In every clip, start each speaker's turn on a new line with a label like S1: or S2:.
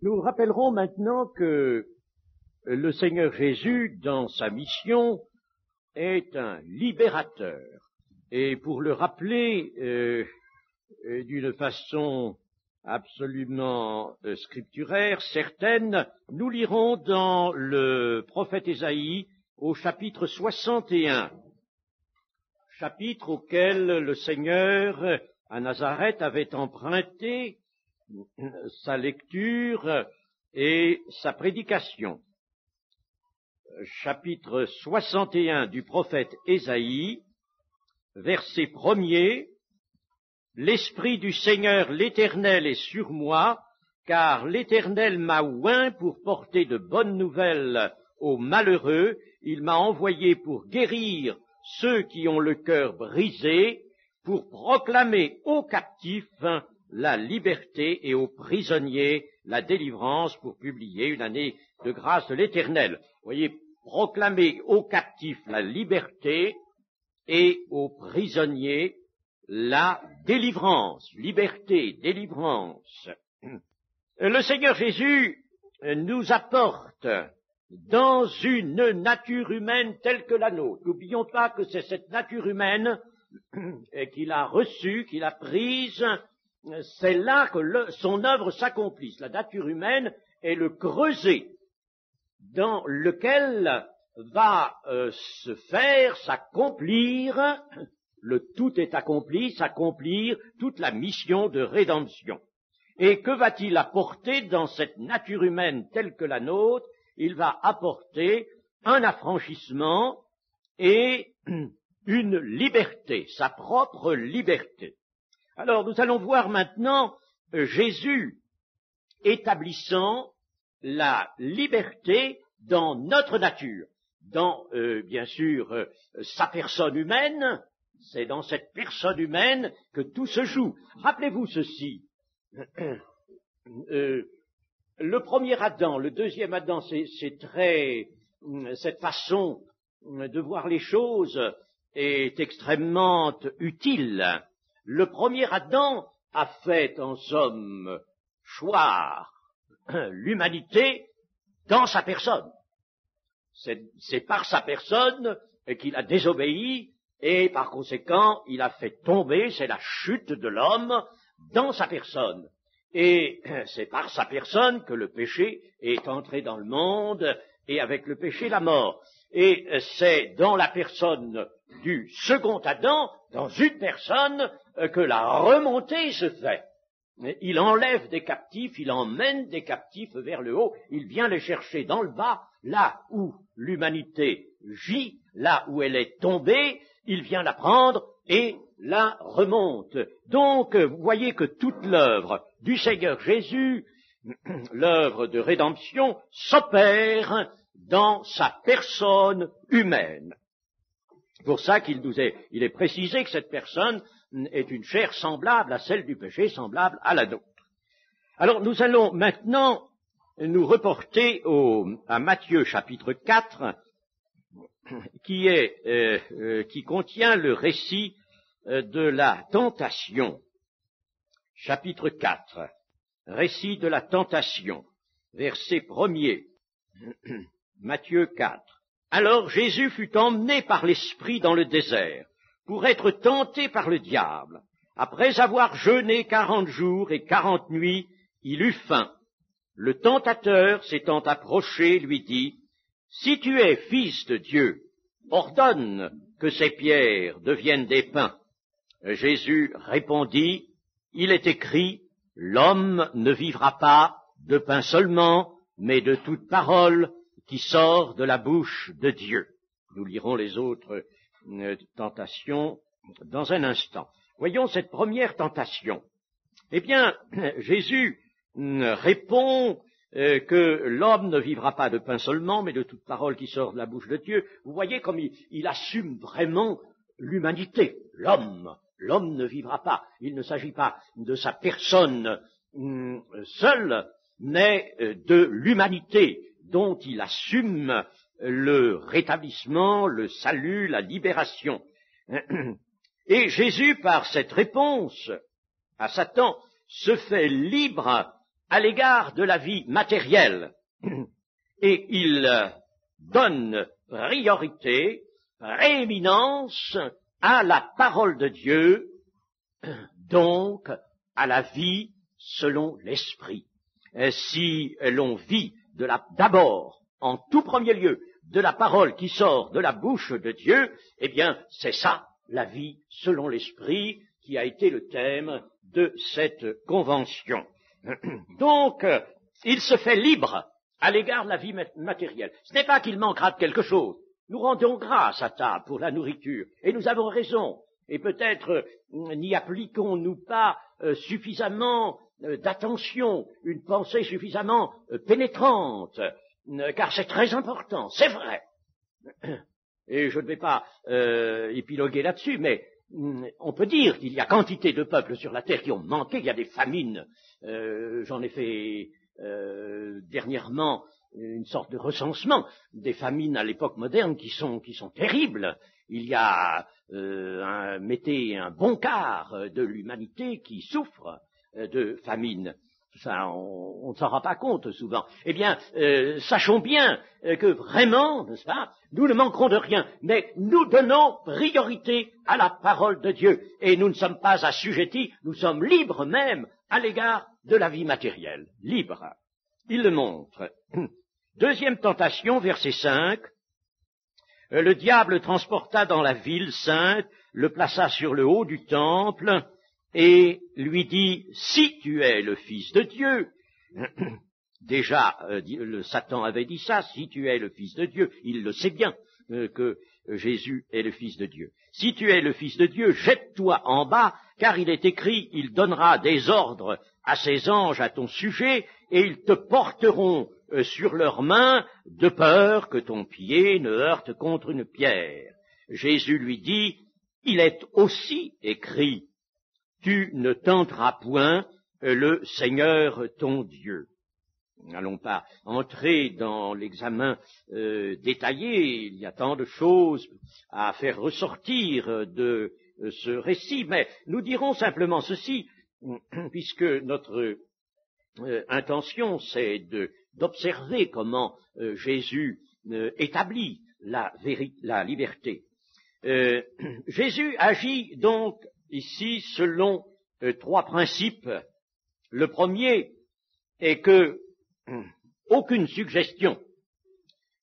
S1: Nous rappellerons maintenant que le Seigneur Jésus, dans sa mission, est un libérateur. Et pour le rappeler d'une façon absolument scripturaire, certaine, nous lirons dans le prophète Ésaïe au chapitre 61, chapitre auquel le Seigneur à Nazareth avait emprunté sa lecture et sa prédication. Chapitre 61 du prophète Ésaïe, verset 1er, « L'Esprit du Seigneur l'Éternel est sur moi, car l'Éternel m'a oint pour porter de bonnes nouvelles aux malheureux, il m'a envoyé pour guérir ceux qui ont le cœur brisé, pour proclamer aux captifs la liberté et aux prisonniers la délivrance, pour publier une année de grâce de l'Éternel. » Vous voyez, proclamer aux captifs la liberté et aux prisonniers la délivrance. Liberté, délivrance. Le Seigneur Jésus nous apporte dans une nature humaine telle que la nôtre. N'oublions pas que c'est cette nature humaine qu'il a reçue, qu'il a prise. C'est là que son œuvre s'accomplisse. La nature humaine est le creuset dans lequel va se faire, s'accomplir, le tout est accompli, s'accomplir toute la mission de rédemption. Et que va-t-il apporter dans cette nature humaine telle que la nôtre? Il va apporter un affranchissement et une liberté, sa propre liberté. Alors, nous allons voir maintenant Jésus établissant la liberté dans notre nature, dans, bien sûr, sa personne humaine. C'est dans cette personne humaine que tout se joue. Rappelez-vous ceci. Le premier Adam, le deuxième Adam, cette façon de voir les choses est extrêmement utile. Le premier Adam a fait, en somme, choir l'humanité dans sa personne. C'est par sa personne qu'il a désobéi et par conséquent il a fait tomber, c'est la chute de l'homme dans sa personne. Et c'est par sa personne que le péché est entré dans le monde et avec le péché la mort. Et c'est dans la personne du second Adam, dans une personne, que la remontée se fait. Il enlève des captifs, il emmène des captifs vers le haut, il vient les chercher dans le bas, là où l'humanité gît, là où elle est tombée, il vient la prendre et la remonte. Donc, vous voyez que toute l'œuvre du Seigneur Jésus, l'œuvre de rédemption, s'opère dans sa personne humaine. C'est pour ça il est précisé que cette personne est une chair semblable à celle du péché, semblable à la nôtre. Alors nous allons maintenant nous reporter à Matthieu chapitre 4, qui contient le récit de la tentation. Chapitre 4, récit de la tentation, verset 1er. Matthieu 4. Alors Jésus fut emmené par l'Esprit dans le désert, pour être tenté par le diable. Après avoir jeûné 40 jours et 40 nuits, il eut faim. Le tentateur, s'étant approché, lui dit, « Si tu es fils de Dieu, ordonne que ces pierres deviennent des pains. » Jésus répondit, « Il est écrit, l'homme ne vivra pas de pain seulement, mais de toute parole qui sort de la bouche de Dieu. » Nous lirons les autres tentations dans un instant. Voyons cette première tentation. Eh bien, Jésus répond que l'homme ne vivra pas de pain seulement, mais de toute parole qui sort de la bouche de Dieu. Vous voyez comme il assume vraiment l'humanité. L'homme ne vivra pas. Il ne s'agit pas de sa personne seule, mais de l'humanité dont il assume le rétablissement, le salut, la libération. Et Jésus, par cette réponse à Satan, se fait libre à l'égard de la vie matérielle. Et il donne priorité, prééminence à la parole de Dieu, donc à la vie selon l'esprit. Si l'on vit d'abord, en tout premier lieu, de la parole qui sort de la bouche de Dieu, eh bien, c'est ça, la vie selon l'esprit, qui a été le thème de cette convention. Donc, il se fait libre à l'égard de la vie matérielle. Ce n'est pas qu'il manquera de quelque chose. Nous rendons grâce à table pour la nourriture, et nous avons raison. Et peut-être n'y appliquons-nous pas suffisamment d'attention, une pensée suffisamment pénétrante, car c'est très important, c'est vrai. Et je ne vais pas épiloguer là-dessus, mais on peut dire qu'il y a quantité de peuples sur la terre qui ont manqué, il y a des famines. J'en ai fait dernièrement une sorte de recensement des famines à l'époque moderne qui sont terribles. Il y a mettez un bon quart de l'humanité qui souffre de famine. Ça, on ne s'en rend pas compte souvent. Eh bien, sachons bien que vraiment, n'est-ce pas, nous ne manquerons de rien, mais nous donnons priorité à la parole de Dieu, et nous ne sommes pas assujettis, nous sommes libres même à l'égard de la vie matérielle. Libres. Il le montre. Deuxième tentation, verset 5. Le diable transporta dans la ville sainte, le plaça sur le haut du temple, et lui dit, si tu es le Fils de Dieu, déjà le Satan avait dit ça, si tu es le Fils de Dieu, il le sait bien que Jésus est le Fils de Dieu. Si tu es le Fils de Dieu, jette-toi en bas, car il est écrit, il donnera des ordres à ses anges à ton sujet, et ils te porteront sur leurs mains, de peur que ton pied ne heurte contre une pierre. Jésus lui dit, il est aussi écrit, tu ne tenteras point le Seigneur ton Dieu. N'allons pas entrer dans l'examen détaillé, il y a tant de choses à faire ressortir de ce récit, mais nous dirons simplement ceci, puisque notre intention c'est d'observer comment Jésus établit la liberté. Jésus agit donc ici selon trois principes. Le premier est que aucune suggestion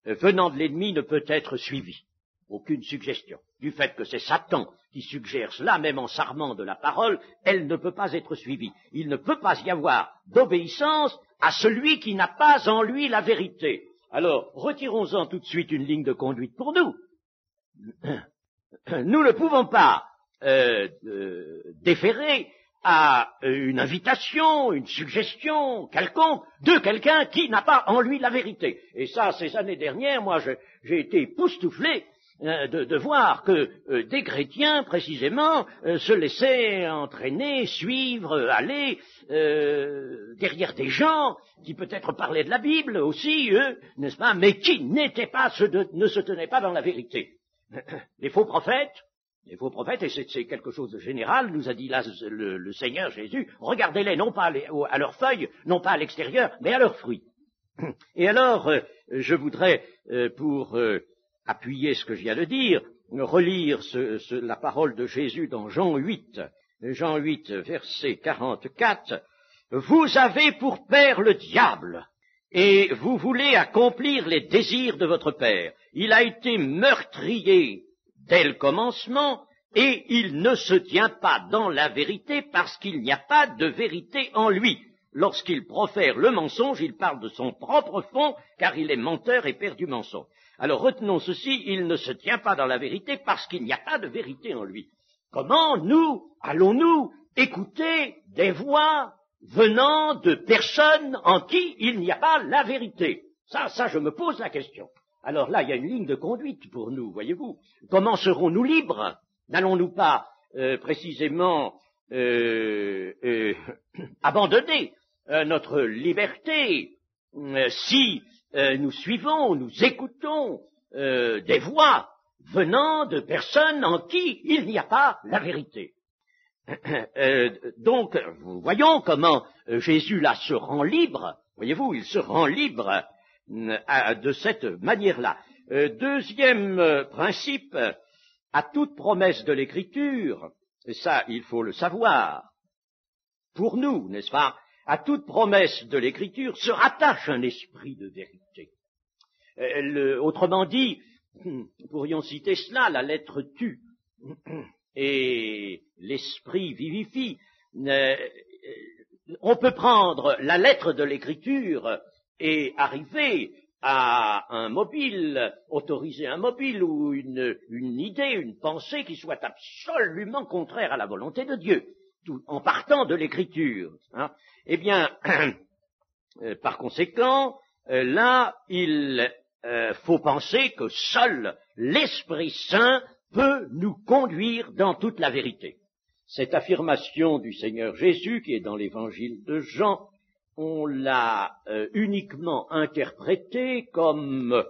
S1: venant de l'ennemi ne peut être suivie. Aucune suggestion. Du fait que c'est Satan qui suggère cela, même en s'armant de la parole, elle ne peut pas être suivie. Il ne peut pas y avoir d'obéissance à celui qui n'a pas en lui la vérité. Alors, retirons-en tout de suite une ligne de conduite pour nous. Nous ne pouvons pas déférer à une invitation, une suggestion quelconque de quelqu'un qui n'a pas en lui la vérité. Et ça, ces années dernières, moi, j'ai été époustouflé de voir que des chrétiens, précisément, se laissaient entraîner, suivre, aller derrière des gens qui peut-être parlaient de la Bible aussi, eux, n'est-ce pas, mais qui ne se tenaient pas dans la vérité. Les faux prophètes, et c'est quelque chose de général, nous a dit là le Seigneur Jésus, regardez-les non pas à leurs feuilles, non pas à l'extérieur, mais à leurs fruits. Et alors, je voudrais, pour appuyer ce que je viens de dire, relire la parole de Jésus dans Jean 8, verset 44. « Vous avez pour père le diable, et vous voulez accomplir les désirs de votre père. Il a été meurtrier dès le commencement, et il ne se tient pas dans la vérité parce qu'il n'y a pas de vérité en lui. Lorsqu'il profère le mensonge, il parle de son propre fond, car il est menteur et père du mensonge. Alors retenons ceci, il ne se tient pas dans la vérité parce qu'il n'y a pas de vérité en lui. Comment allons-nous écouter des voix venant de personnes en qui il n'y a pas la vérité? Ça, je me pose la question. Alors là, il y a une ligne de conduite pour nous, voyez-vous. Comment serons-nous libres? N'allons-nous pas précisément abandonner notre liberté si nous suivons, nous écoutons des voix venant de personnes en qui il n'y a pas la vérité? Donc, nous voyons comment Jésus là se rend libre, voyez-vous, il se rend libre de cette manière-là. Deuxième principe, à toute promesse de l'Écriture, et ça il faut le savoir, pour nous, n'est-ce pas, à toute promesse de l'Écriture se rattache un esprit de vérité. Autrement dit, nous pourrions citer cela, la lettre tue et l'esprit vivifie. On peut prendre la lettre de l'Écriture et arriver à un mobile, autoriser un mobile ou une idée, une pensée qui soit absolument contraire à la volonté de Dieu, en partant de l'Écriture. Hein. Eh bien, par conséquent, là, il faut penser que seul l'Esprit Saint peut nous conduire dans toute la vérité. Cette affirmation du Seigneur Jésus, qui est dans l'Évangile de Jean, on l'a uniquement interprétée comme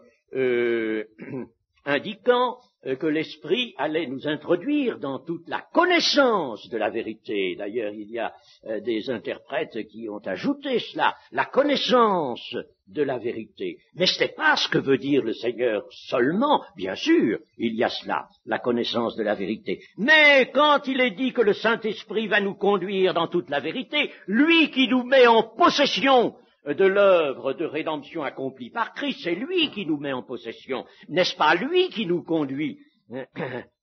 S1: indiquant que l'Esprit allait nous introduire dans toute la connaissance de la vérité. D'ailleurs, il y a des interprètes qui ont ajouté cela, la connaissance de la vérité. Mais ce n'est pas ce que veut dire le Seigneur seulement, bien sûr, il y a cela, la connaissance de la vérité. Mais quand il est dit que le Saint-Esprit va nous conduire dans toute la vérité, lui qui nous met en possession de l'œuvre de rédemption accomplie par Christ, c'est lui qui nous met en possession. N'est-ce pas lui qui nous conduit?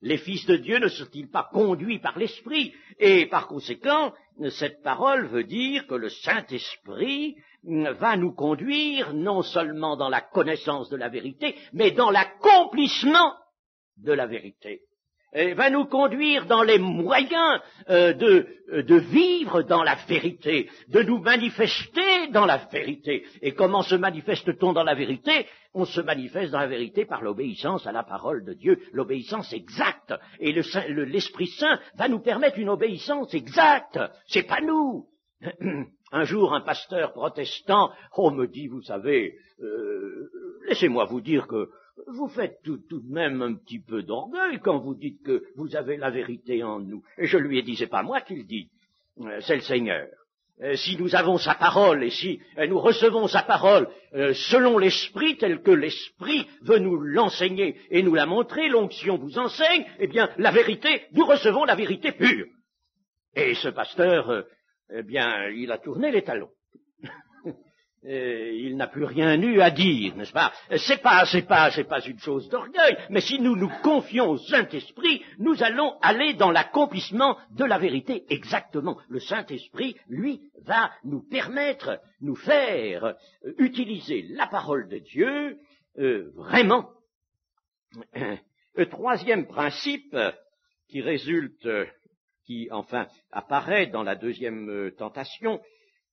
S1: Les fils de Dieu ne sont-ils pas conduits par l'Esprit? Et par conséquent, cette parole veut dire que le Saint-Esprit va nous conduire non seulement dans la connaissance de la vérité, mais dans l'accomplissement de la vérité. Et va nous conduire dans les moyens de vivre dans la vérité, de nous manifester dans la vérité. Et comment se manifeste-t-on dans la vérité? On se manifeste dans la vérité par l'obéissance à la parole de Dieu, l'obéissance exacte. Et l'Esprit Saint va nous permettre une obéissance exacte. C'est pas nous. Un jour, un pasteur protestant, me dit, vous savez, laissez-moi vous dire que vous faites tout de même un petit peu d'orgueil quand vous dites que vous avez la vérité en nous. Et je lui ai dit, c'est pas moi qui le dis, c'est le Seigneur. Si nous avons sa parole et si nous recevons sa parole selon l'Esprit, tel que l'Esprit veut nous l'enseigner et nous la montrer, l'onction vous enseigne, eh bien, la vérité, nous recevons la vérité pure. Et ce pasteur, il a tourné les talons. Il n'a plus rien eu à dire, n'est-ce pas? C'est pas une chose d'orgueil, mais si nous nous confions au Saint-Esprit, nous allons aller dans l'accomplissement de la vérité exactement. Le Saint-Esprit, lui, va nous permettre, nous faire utiliser la parole de Dieu vraiment. Le troisième principe qui résulte, qui enfin apparaît dans la deuxième tentation,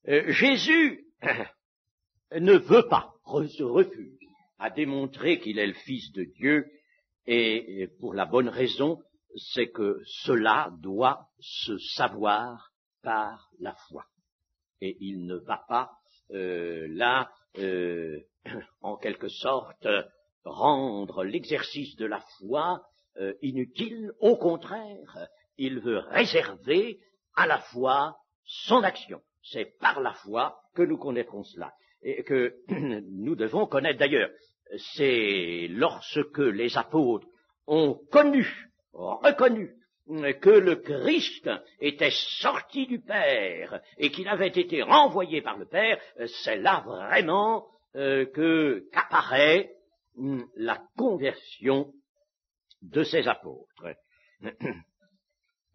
S1: Jésus ne veut pas, se refuse à démontrer qu'il est le Fils de Dieu, et pour la bonne raison, c'est que cela doit se savoir par la foi. Et il ne va pas en quelque sorte, rendre l'exercice de la foi inutile. Au contraire, il veut réserver à la foi son action. C'est par la foi que nous connaîtrons cela. Et que nous devons connaître d'ailleurs. C'est lorsque les apôtres ont reconnu que le Christ était sorti du Père et qu'il avait été renvoyé par le Père, c'est là vraiment qu'apparaît la conversion de ces apôtres.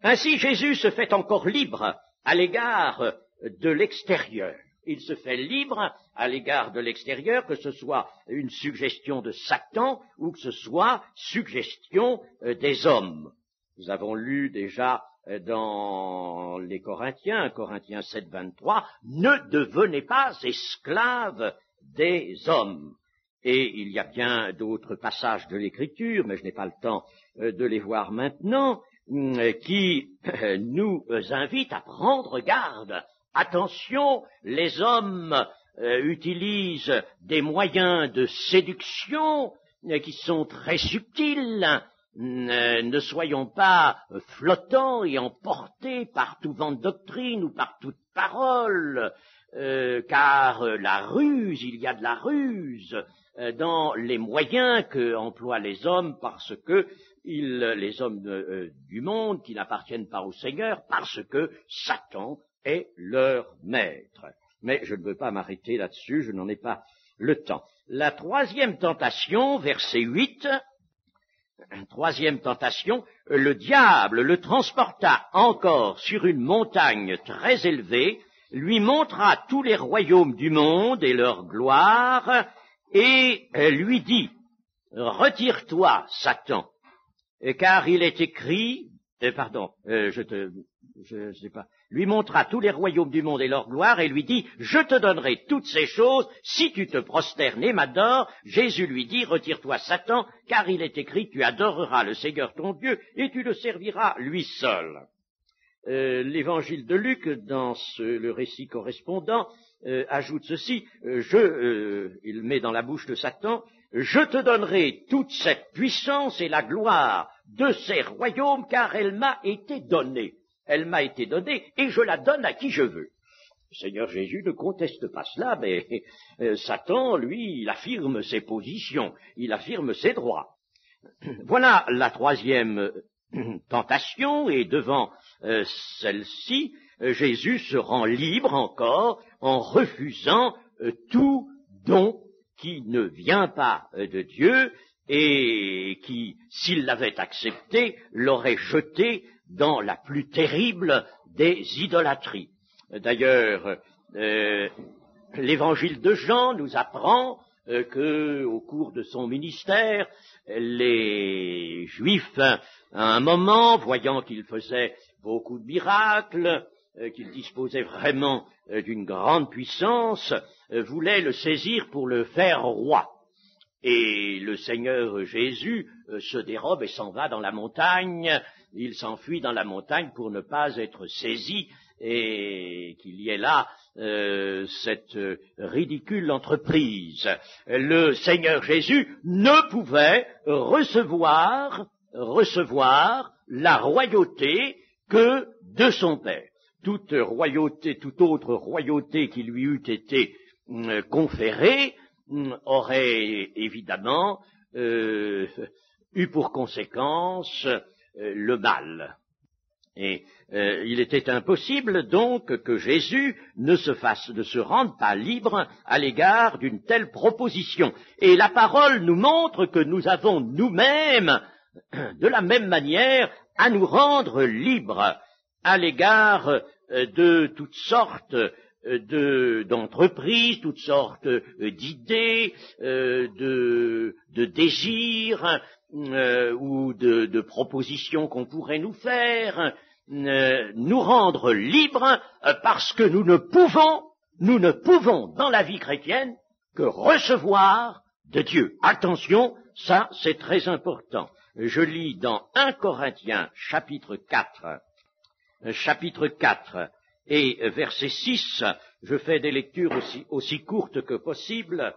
S1: Ainsi, Jésus se fait encore libre à l'égard de l'extérieur. Il se fait libre à l'égard de l'extérieur, que ce soit une suggestion de Satan ou que ce soit suggestion des hommes. Nous avons lu déjà dans les Corinthiens, Corinthiens 7, 23, « Ne devenez pas esclaves des hommes ». Et il y a bien d'autres passages de l'Écriture, mais je n'ai pas le temps de les voir maintenant, qui nous invitent à prendre garde. Attention, les hommes utilisent des moyens de séduction qui sont très subtils, ne soyons pas flottants et emportés par tout vent de doctrine ou par toute parole, car la ruse, il y a de la ruse dans les moyens que emploient les hommes, parce que les hommes du monde qui n'appartiennent pas au Seigneur, parce que Satan est leur maître. Mais je ne veux pas m'arrêter là-dessus, je n'en ai pas le temps. La troisième tentation, verset 8, troisième tentation, le diable le transporta encore sur une montagne très élevée, lui montra tous les royaumes du monde et leur gloire, et lui dit, retire-toi, Satan, car il est écrit, lui montra tous les royaumes du monde et leur gloire, et lui dit, je te donnerai toutes ces choses, si tu te prosternes et m'adores. Jésus lui dit, retire-toi, Satan, car il est écrit, tu adoreras le Seigneur ton Dieu, et tu le serviras lui seul. L'évangile de Luc, dans le récit correspondant, ajoute ceci, il met dans la bouche de Satan, je te donnerai toute cette puissance et la gloire de ces royaumes, car elle m'a été donnée. Elle m'a été donnée, et je la donne à qui je veux. Le Seigneur Jésus ne conteste pas cela, mais Satan, lui, il affirme ses positions, il affirme ses droits. Voilà la troisième tentation, et devant celle-ci, Jésus se rend libre encore en refusant tout don qui ne vient pas de Dieu et qui, s'il l'avait accepté, l'aurait jeté dans la plus terrible des idolâtries. D'ailleurs, l'évangile de Jean nous apprend que, au cours de son ministère, les Juifs, à un moment, voyant qu'il faisait beaucoup de miracles, qu'il disposait vraiment d'une grande puissance, voulaient le saisir pour le faire roi. Et le Seigneur Jésus se dérobe et s'en va dans la montagne, il s'enfuit dans la montagne pour ne pas être saisi et qu'il y ait là cette ridicule entreprise. Le Seigneur Jésus ne pouvait recevoir la royauté que de son Père. Toute royauté, toute autre royauté qui lui eût été conférée aurait évidemment eu pour conséquence le mal. Et il était impossible donc que Jésus ne se rende pas libre à l'égard d'une telle proposition. Et la parole nous montre que nous avons nous-mêmes, de la même manière, à nous rendre libres à l'égard de toutes sortes d'entreprises, toutes sortes d'idées, de désirs ou de propositions qu'on pourrait nous faire, nous rendre libres parce que nous ne pouvons dans la vie chrétienne que recevoir de Dieu. Attention, ça c'est très important. Je lis dans 1 Corinthiens chapitre 4 et verset 6, je fais des lectures aussi courtes que possible.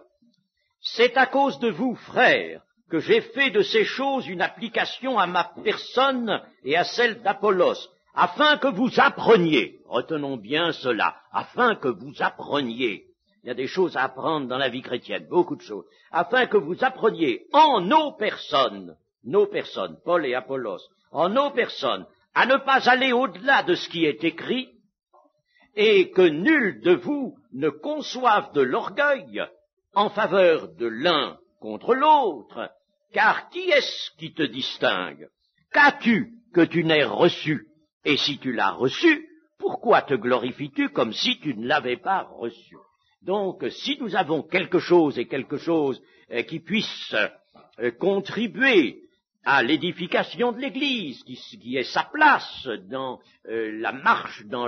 S1: C'est à cause de vous, frères, que j'ai fait de ces choses une application à ma personne et à celle d'Apollos, afin que vous appreniez, retenons bien cela, afin que vous appreniez, il y a des choses à apprendre dans la vie chrétienne, beaucoup de choses, afin que vous appreniez en nos personnes, Paul et Apollos, en nos personnes, à ne pas aller au-delà de ce qui est écrit, et que nul de vous ne conçoive de l'orgueil en faveur de l'un contre l'autre, car qui est-ce qui te distingue? Qu'as-tu que tu n'aies reçu? Et si tu l'as reçu, pourquoi te glorifies-tu comme si tu ne l'avais pas reçu? Donc, si nous avons quelque chose qui puisse contribuer à l'édification de l'Église, qui est sa place dans la marche, dans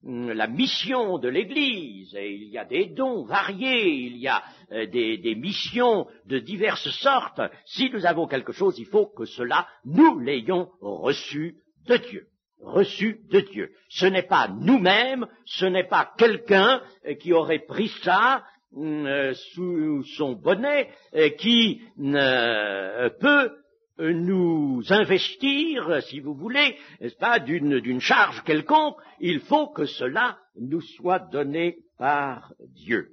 S1: la mission de l'Église. Et il y a des dons variés, il y a des missions de diverses sortes. Si nous avons quelque chose, il faut que cela, nous l'ayons reçu de Dieu. Reçu de Dieu. Ce n'est pas nous-mêmes, ce n'est pas quelqu'un qui aurait pris ça sous son bonnet, qui peut nous investir, si vous voulez, n'est-ce pas, d'une charge quelconque, il faut que cela nous soit donné par Dieu.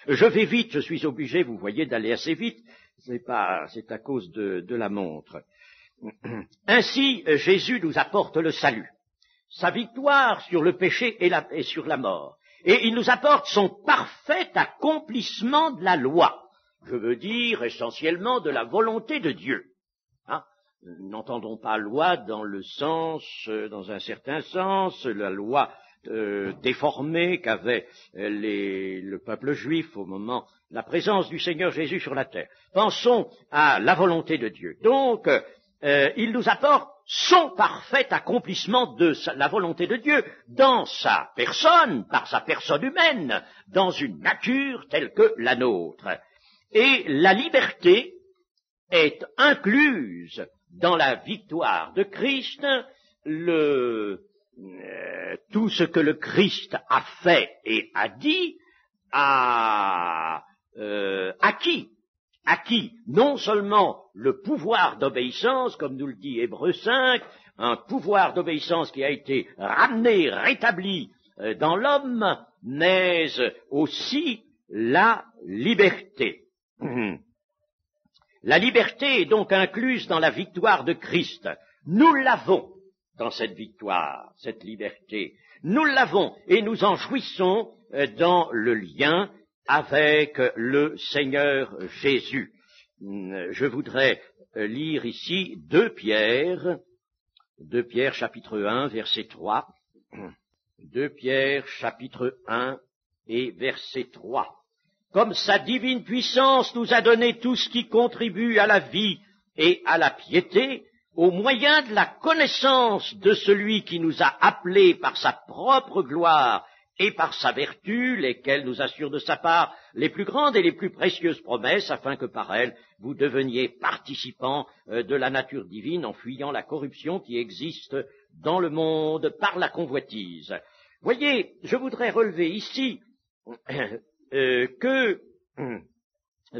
S1: Je vais vite, je suis obligé, vous voyez, d'aller assez vite, c'est à cause de la montre. Ainsi, Jésus nous apporte le salut, sa victoire sur le péché et sur la mort. Et il nous apporte son parfait accomplissement de la loi. Je veux dire essentiellement de la volonté de Dieu. Hein? N'entendons pas loi dans un certain sens, la loi déformée qu'avait le peuple juif au moment de la présence du Seigneur Jésus sur la terre. Pensons à la volonté de Dieu. Donc, il nous apporte son parfait accomplissement de la volonté de Dieu dans sa personne, par sa personne humaine, dans une nature telle que la nôtre. Et la liberté est incluse dans la victoire de Christ, tout ce que le Christ a fait et a dit a acquis non seulement le pouvoir d'obéissance, comme nous le dit Hébreux 5, un pouvoir d'obéissance qui a été ramené, rétabli dans l'homme, mais aussi la liberté. La liberté est donc incluse dans la victoire de Christ. Nous l'avons dans cette victoire, cette liberté. Nous l'avons et nous en jouissons dans le lien avec le Seigneur Jésus. Je voudrais lire ici 2 Pierre chapitre 1, verset 3. 2 Pierre chapitre 1 et verset 3. Comme sa divine puissance nous a donné tout ce qui contribue à la vie et à la piété, au moyen de la connaissance de celui qui nous a appelés par sa propre gloire et par sa vertu, lesquelles nous assurent de sa part les plus grandes et les plus précieuses promesses, afin que par elles vous deveniez participants de la nature divine en fuyant la corruption qui existe dans le monde par la convoitise. Voyez, je voudrais relever ici que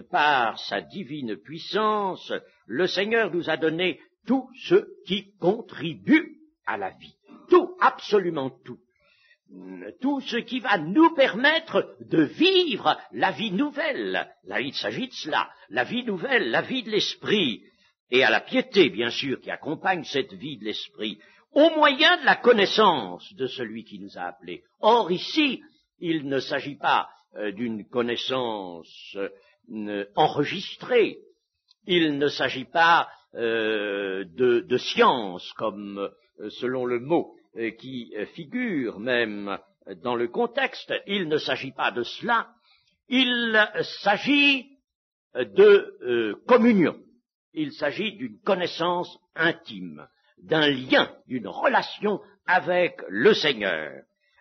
S1: par sa divine puissance, le Seigneur nous a donné tout ce qui contribue à la vie. Tout, absolument tout. Tout ce qui va nous permettre de vivre la vie nouvelle. Là, il s'agit de cela. La vie nouvelle, la vie de l'esprit. Et à la piété, bien sûr, qui accompagne cette vie de l'esprit, au moyen de la connaissance de celui qui nous a appelés. Or, ici, il ne s'agit pas d'une connaissance enregistrée. Il ne s'agit pas de science, comme selon le mot qui figure même dans le contexte. Il ne s'agit pas de cela. Il s'agit de communion. Il s'agit d'une connaissance intime, d'un lien, d'une relation avec le Seigneur.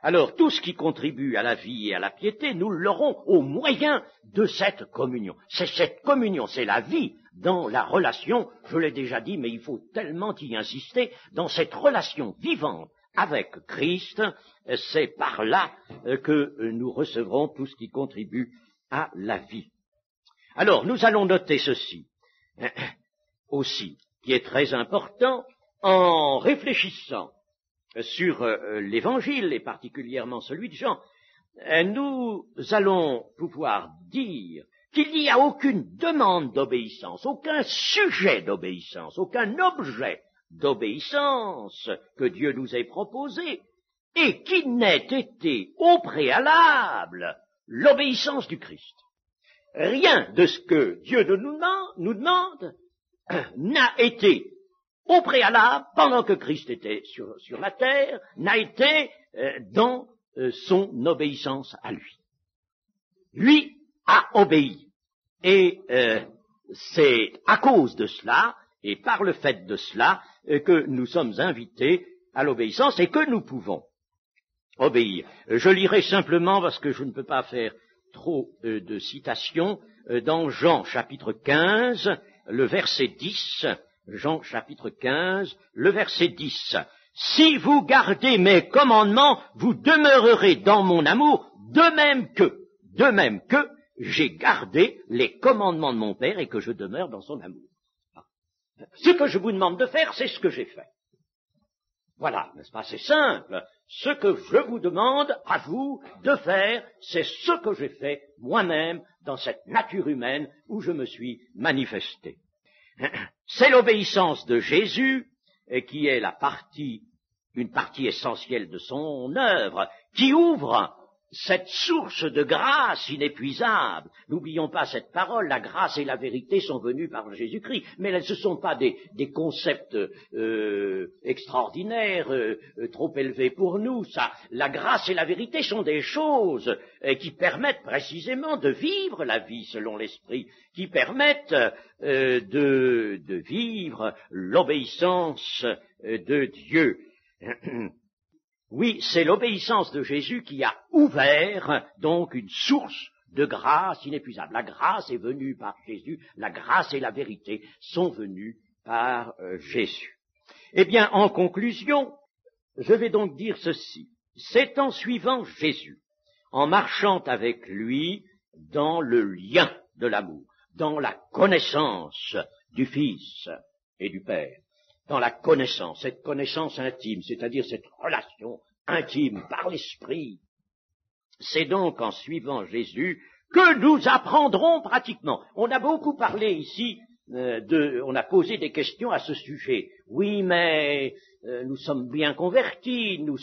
S1: Alors, tout ce qui contribue à la vie et à la piété, nous l'aurons au moyen de cette communion. C'est cette communion, c'est la vie dans la relation, je l'ai déjà dit, mais il faut tellement y insister, dans cette relation vivante avec Christ, c'est par là que nous recevrons tout ce qui contribue à la vie. Alors, nous allons noter ceci aussi, qui est très important, en réfléchissant sur l'Évangile, et particulièrement celui de Jean, nous allons pouvoir dire qu'il n'y a aucune demande d'obéissance, aucun sujet d'obéissance, aucun objet d'obéissance que Dieu nous ait proposé, et qui n'ait été au préalable l'obéissance du Christ. Rien de ce que Dieu nous demande n'a été au préalable, pendant que Christ était sur la terre, n'a été dans son obéissance à lui. Lui a obéi. Et c'est à cause de cela, et par le fait de cela, que nous sommes invités à l'obéissance et que nous pouvons obéir. Je lirai simplement, parce que je ne peux pas faire trop de citations, dans Jean chapitre 15, le verset 10, Jean chapitre 15, le verset 10. « Si vous gardez mes commandements, vous demeurerez dans mon amour, de même que j'ai gardé les commandements de mon Père et que je demeure dans son amour. » Ce que je vous demande de faire, c'est ce que j'ai fait. Voilà, n'est-ce pas? C'est simple. Ce que je vous demande à vous de faire, c'est ce que j'ai fait moi-même dans cette nature humaine où je me suis manifesté. C'est l'obéissance de Jésus qui est une partie essentielle de son œuvre, qui ouvre cette source de grâce inépuisable. N'oublions pas cette parole, la grâce et la vérité sont venues par Jésus-Christ, mais elles ne sont pas des concepts extraordinaires, trop élevés pour nous. Ça, la grâce et la vérité sont des choses qui permettent précisément de vivre la vie selon l'Esprit, qui permettent de vivre l'obéissance de Dieu. Oui, c'est l'obéissance de Jésus qui a ouvert donc une source de grâce inépuisable. La grâce est venue par Jésus, la grâce et la vérité sont venues par Jésus. Eh bien, en conclusion, je vais donc dire ceci. C'est en suivant Jésus, en marchant avec lui dans le lien de l'amour, dans la connaissance du Fils et du Père, dans la connaissance, cette connaissance intime, c'est-à-dire cette relation intime par l'Esprit. C'est donc en suivant Jésus que nous apprendrons pratiquement. On a beaucoup parlé ici, on a posé des questions à ce sujet. Oui, mais nous sommes bien convertis, nous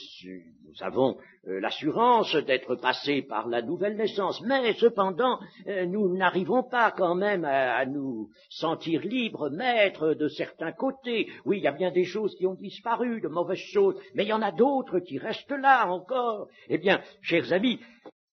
S1: avons l'assurance d'être passés par la nouvelle naissance, mais cependant, nous n'arrivons pas quand même à nous sentir libres, maîtres de certains côtés. Oui, il y a bien des choses qui ont disparu, de mauvaises choses, mais il y en a d'autres qui restent là encore. Eh bien, chers amis,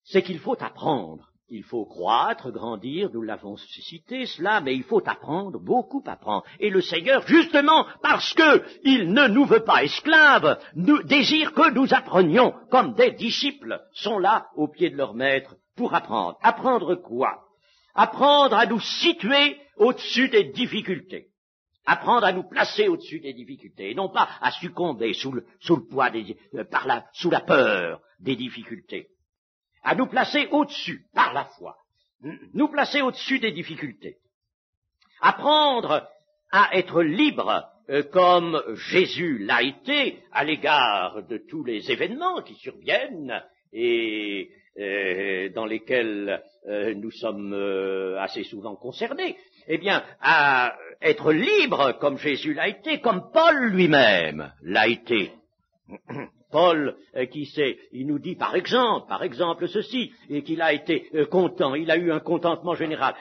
S1: c'est qu'il faut apprendre. Il faut croître, grandir, nous l'avons cité cela, mais il faut apprendre, beaucoup apprendre. Et le Seigneur, justement, parce qu'il ne nous veut pas esclaves, désire que nous apprenions, comme des disciples sont là au pied de leur maître pour apprendre. Apprendre quoi? Apprendre à nous situer au-dessus des difficultés. Apprendre à nous placer au-dessus des difficultés, et non pas à succomber sous le poids sous la peur des difficultés. À nous placer au-dessus, par la foi, nous placer au-dessus des difficultés. Apprendre à être libre, comme Jésus l'a été, à l'égard de tous les événements qui surviennent et dans lesquels nous sommes assez souvent concernés. Eh bien, à être libre, comme Jésus l'a été, comme Paul lui-même l'a été. Paul, il nous dit par exemple ceci, et qu'il a été content, il a eu un contentement général,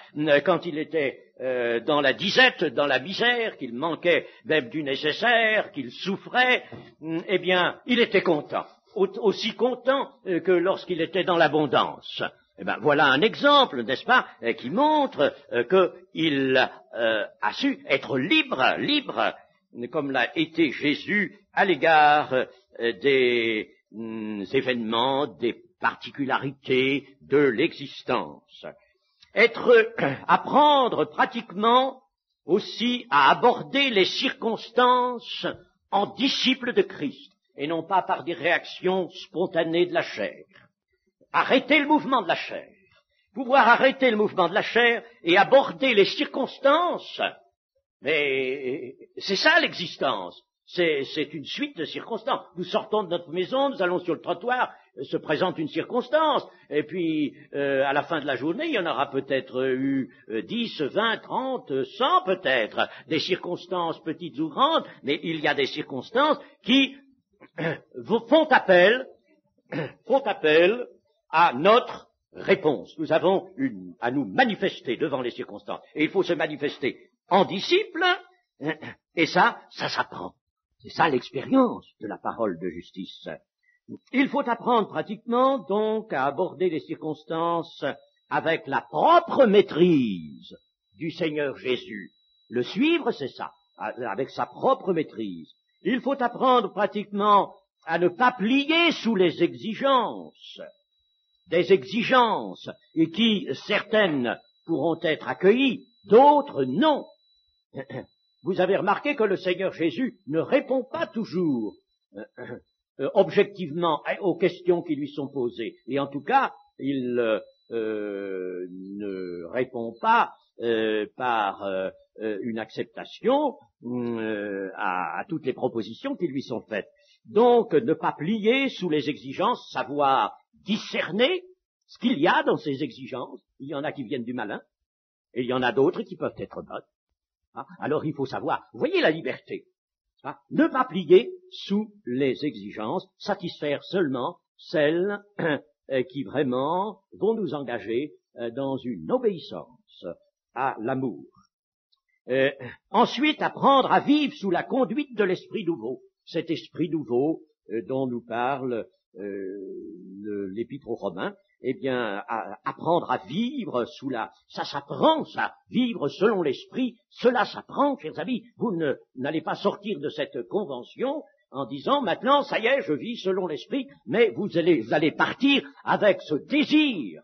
S1: quand il était dans la disette, dans la misère, qu'il manquait même du nécessaire, qu'il souffrait, eh bien, il était content, aussi content que lorsqu'il était dans l'abondance. Eh bien, voilà un exemple, n'est-ce pas, qui montre qu'il a su être libre, comme l'a été Jésus à l'égard des événements, des particularités de l'existence. Apprendre pratiquement aussi à aborder les circonstances en disciples de Christ, et non pas par des réactions spontanées de la chair. Arrêter le mouvement de la chair. Pouvoir arrêter le mouvement de la chair et aborder les circonstances. Mais c'est ça l'existence. C'est une suite de circonstances. Nous sortons de notre maison, nous allons sur le trottoir, se présente une circonstance, et puis à la fin de la journée, il y en aura peut-être eu 10, 20, 30, 100 peut-être, des circonstances petites ou grandes, mais il y a des circonstances qui font appel à notre réponse. Nous avons à nous manifester devant les circonstances, et il faut se manifester en disciple, et ça s'apprend. C'est ça l'expérience de la parole de justice. Il faut apprendre pratiquement donc à aborder les circonstances avec la propre maîtrise du Seigneur Jésus. Le suivre, c'est ça, avec sa propre maîtrise. Il faut apprendre pratiquement à ne pas plier sous les exigences, des exigences, et qui, certaines, pourront être accueillies, d'autres non. Vous avez remarqué que le Seigneur Jésus ne répond pas toujours objectivement aux questions qui lui sont posées. Et en tout cas, il ne répond pas par une acceptation à toutes les propositions qui lui sont faites. Donc, ne pas plier sous les exigences, savoir discerner ce qu'il y a dans ces exigences. Il y en a qui viennent du malin, et il y en a d'autres qui peuvent être bonnes. Alors il faut savoir, vous voyez la liberté, ne pas plier sous les exigences, satisfaire seulement celles qui vraiment vont nous engager dans une obéissance à l'amour. Ensuite, apprendre à vivre sous la conduite de l'esprit nouveau, cet esprit nouveau dont nous parle l'Épître aux Romains. Eh bien, apprendre à vivre ça s'apprend, ça, vivre selon l'esprit, cela s'apprend, chers amis. Vous n'allez pas sortir de cette convention en disant, maintenant, ça y est, je vis selon l'esprit, mais vous allez partir avec ce désir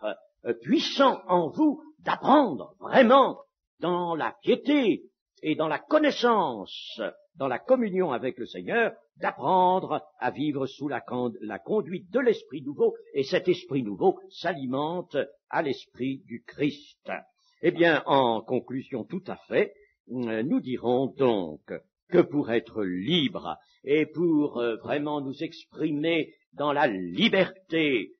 S1: puissant en vous d'apprendre vraiment dans la piété et dans la connaissance, dans la communion avec le Seigneur, d'apprendre à vivre sous la conduite de l'Esprit nouveau, et cet Esprit nouveau s'alimente à l'Esprit du Christ. Eh bien, en conclusion tout à fait, nous dirons donc que pour être libre et pour vraiment nous exprimer dans la liberté,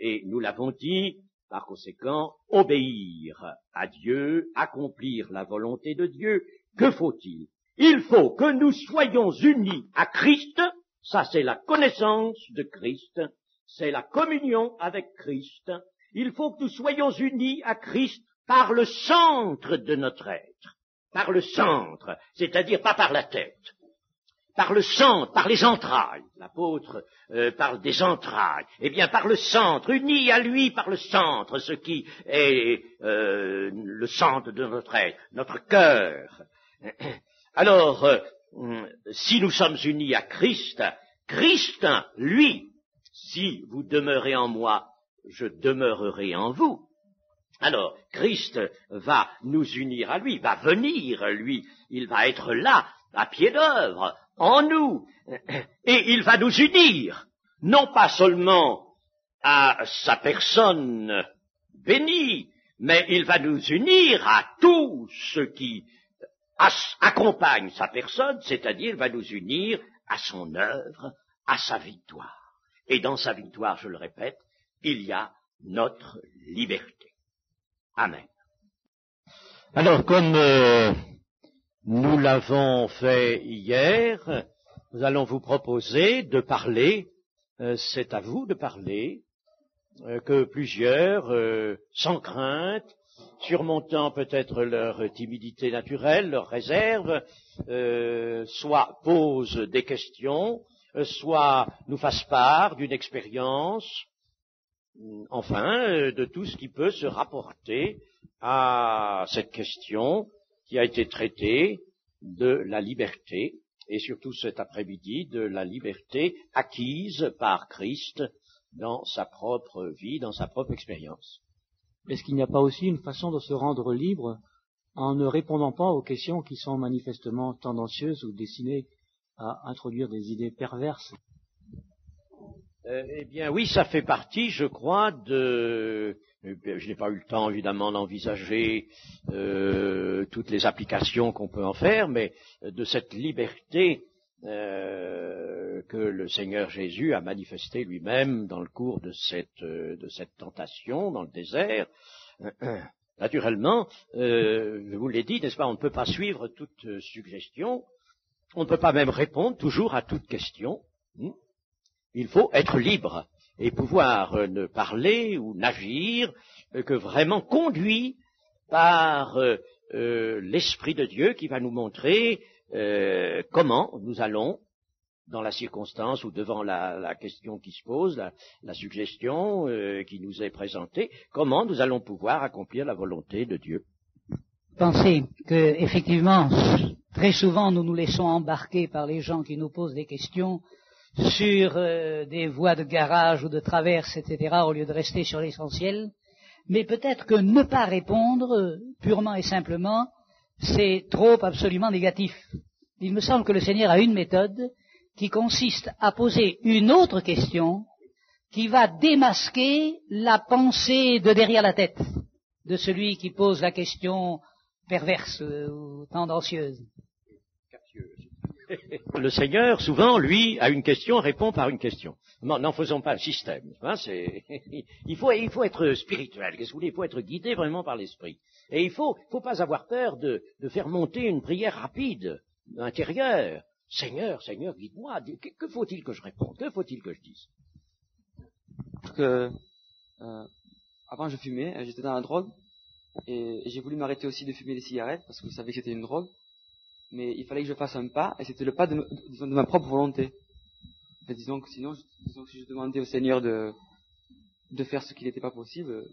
S1: et nous l'avons dit, par conséquent, obéir à Dieu, accomplir la volonté de Dieu, que faut-il? Il faut que nous soyons unis à Christ, ça c'est la connaissance de Christ, c'est la communion avec Christ. Il faut que nous soyons unis à Christ par le centre de notre être, par le centre, c'est-à-dire pas par la tête, par le centre, par les entrailles. L'apôtre parle des entrailles. Eh bien, par le centre, unis à lui par le centre, ce qui est le centre de notre être, notre cœur. Alors, si nous sommes unis à Christ, Christ, lui, si vous demeurez en moi, je demeurerai en vous. Alors, Christ va nous unir à lui, va venir, lui, il va être là, à pied d'œuvre, en nous, et il va nous unir, non pas seulement à sa personne bénie, mais il va nous unir à tout ce qui accompagne sa personne, c'est-à-dire va nous unir à son œuvre, à sa victoire. Et dans sa victoire, je le répète, il y a notre liberté. Amen. Alors, comme nous l'avons fait hier, nous allons vous proposer de parler, c'est à vous de parler, que plusieurs, sans crainte, surmontant peut-être leur timidité naturelle, leur réserve, soit posent des questions, soit nous fassent part d'une expérience, enfin, de tout ce qui peut se rapporter à cette question qui a été traitée de la liberté, et surtout cet après-midi, de la liberté acquise par Christ dans sa propre vie, dans sa propre expérience.
S2: Est-ce qu'il n'y a pas aussi une façon de se rendre libre en ne répondant pas aux questions qui sont manifestement tendancieuses ou destinées à introduire des idées perverses?
S1: Eh bien oui, ça fait partie, je crois, je n'ai pas eu le temps évidemment d'envisager toutes les applications qu'on peut en faire, mais de cette liberté que le Seigneur Jésus a manifestée lui-même dans le cours de cette tentation dans le désert. Naturellement, je vous l'ai dit, n'est-ce pas, on ne peut pas suivre toute suggestion, on ne peut pas même répondre toujours à toute question. Il faut être libre et pouvoir ne parler ou n'agir que vraiment conduit par l'Esprit de Dieu qui va nous montrer comment nous allons, dans la circonstance ou devant la question qui se pose, la suggestion qui nous est présentée, comment nous allons pouvoir accomplir la volonté de Dieu.
S3: Pensez que, effectivement, très souvent nous nous laissons embarquer par les gens qui nous posent des questions sur des voies de garage ou de traverse, etc., au lieu de rester sur l'essentiel. Mais peut-être que ne pas répondre, purement et simplement, c'est trop absolument négatif. Il me semble que le Seigneur a une méthode qui consiste à poser une autre question qui va démasquer la pensée de derrière la tête. de celui qui pose la question perverse ou tendancieuse.
S1: Le Seigneur, souvent, lui, à une question, répond par une question. N'en faisons pas un système. Hein, il faut être spirituel, qu'est-ce que vous voulez, il faut être guidé vraiment par l'Esprit. Et il faut pas avoir peur de faire monter une prière rapide, intérieure. Seigneur, Seigneur, guide-moi, que faut-il que je réponde, que faut-il que je dise?
S4: Avant je fumais, j'étais dans la drogue, et j'ai voulu m'arrêter aussi de fumer les cigarettes, parce que je savais que c'était une drogue. Mais il fallait que je fasse un pas, et c'était le pas de ma propre volonté. Et disons que si je demandais au Seigneur de faire ce qui n'était pas possible,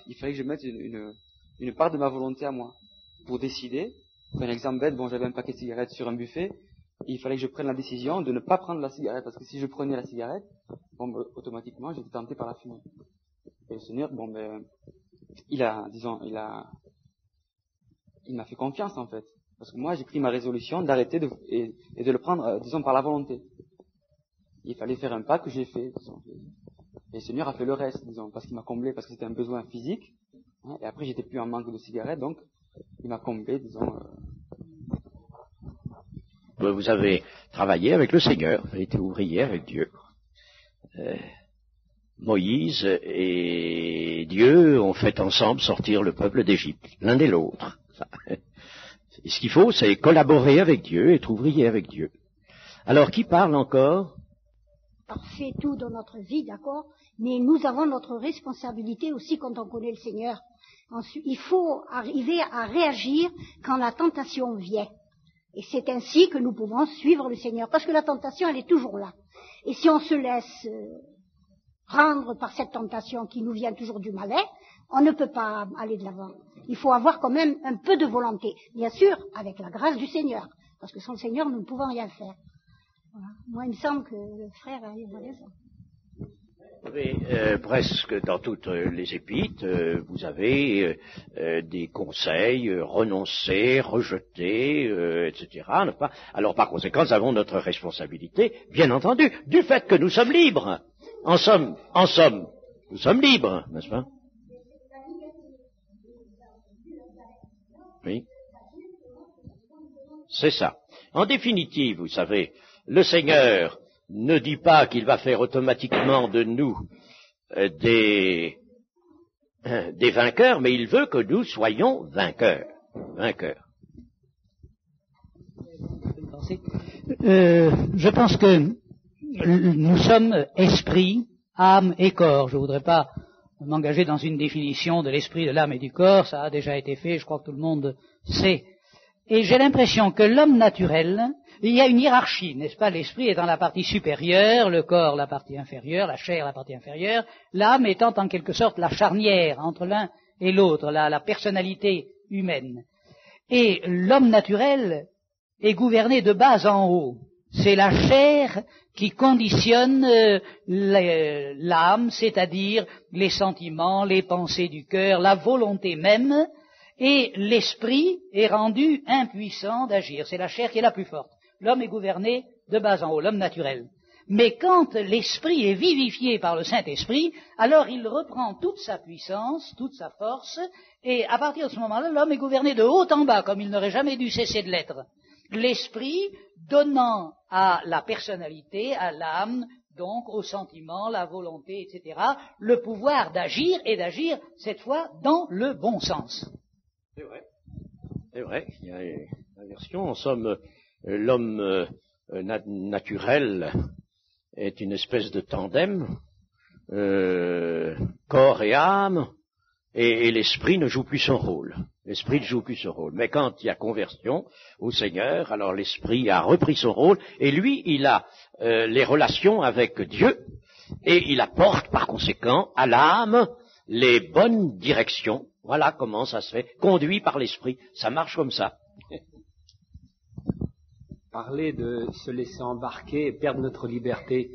S4: il fallait que je mette une part de ma volonté à moi, pour décider. Un exemple bête, j'avais un paquet de cigarettes sur un buffet, et il fallait que je prenne la décision de ne pas prendre la cigarette, parce que si je prenais la cigarette, automatiquement, j'étais tenté par la fumer. Et le Seigneur, il m'a fait confiance, en fait. Parce que moi, j'ai pris ma résolution d'arrêter et de le prendre, par la volonté. Il fallait faire un pas que j'ai fait, Et le Seigneur a fait le reste, parce qu'il m'a comblé, parce que c'était un besoin physique. Hein, et après, j'étais plus en manque de cigarettes, donc, il m'a comblé,
S1: Vous avez travaillé avec le Seigneur, vous avez été ouvrier avec Dieu. Moïse et Dieu ont fait ensemble sortir le peuple d'Égypte, l'un et l'autre. Et ce qu'il faut, c'est collaborer avec Dieu, être ouvrier avec Dieu. Alors, qui parle encore?
S5: On fait tout dans notre vie, d'accord, mais nous avons notre responsabilité aussi quand on connaît le Seigneur. Ensuite, il faut arriver à réagir quand la tentation vient. Et c'est ainsi que nous pouvons suivre le Seigneur, parce que la tentation, elle est toujours là. Et si on se laisse prendre par cette tentation qui nous vient toujours du malin, on ne peut pas aller de l'avant. Il faut avoir quand même un peu de volonté, bien sûr, avec la grâce du Seigneur, parce que sans le Seigneur, nous ne pouvons rien faire. Voilà. Moi, il me semble que le frère a raison.
S1: Oui, presque dans toutes les épîtres, vous avez des conseils, renoncer, rejeter, etc. N'est-ce pas? Alors, par conséquent, nous avons notre responsabilité, bien entendu, du fait que nous sommes libres. En somme, nous sommes libres, n'est-ce pas? Oui. C'est ça. En définitive, vous savez, le Seigneur ne dit pas qu'il va faire automatiquement de nous des vainqueurs, mais il veut que nous soyons vainqueurs.
S3: Je pense que nous sommes esprit, âme et corps. Je ne voudrais pas m'engager dans une définition de l'esprit, de l'âme et du corps, ça a déjà été fait, je crois que tout le monde sait. Et j'ai l'impression que l'homme naturel, il y a une hiérarchie, n'est-ce pas? L'esprit étant la partie supérieure, le corps la partie inférieure, la chair la partie inférieure, l'âme étant en quelque sorte la charnière entre l'un et l'autre, la personnalité humaine. Et l'homme naturel est gouverné de bas en haut. C'est la chair qui conditionne l'âme, c'est-à-dire les sentiments, les pensées du cœur, la volonté même, et l'esprit est rendu impuissant d'agir. C'est la chair qui est la plus forte. L'homme est gouverné de bas en haut, l'homme naturel. Mais quand l'esprit est vivifié par le Saint-Esprit, alors il reprend toute sa puissance, toute sa force, et à partir de ce moment-là, l'homme est gouverné de haut en bas, comme il n'aurait jamais dû cesser de l'être. L'esprit donnant à la personnalité, à l'âme, donc aux sentiments, la volonté, etc., le pouvoir d'agir, et d'agir, cette fois, dans le bon sens.
S1: C'est vrai, il y a la version, en somme, l'homme naturel est une espèce de tandem, corps et âme, et l'esprit ne joue plus son rôle. L'esprit ne joue plus son rôle. Mais quand il y a conversion au Seigneur, alors l'esprit a repris son rôle, et lui, il a les relations avec Dieu, et il apporte par conséquent à l'âme les bonnes directions. Voilà comment ça se fait, conduit par l'esprit. Ça marche comme ça.
S6: Parler de se laisser embarquer et perdre notre liberté.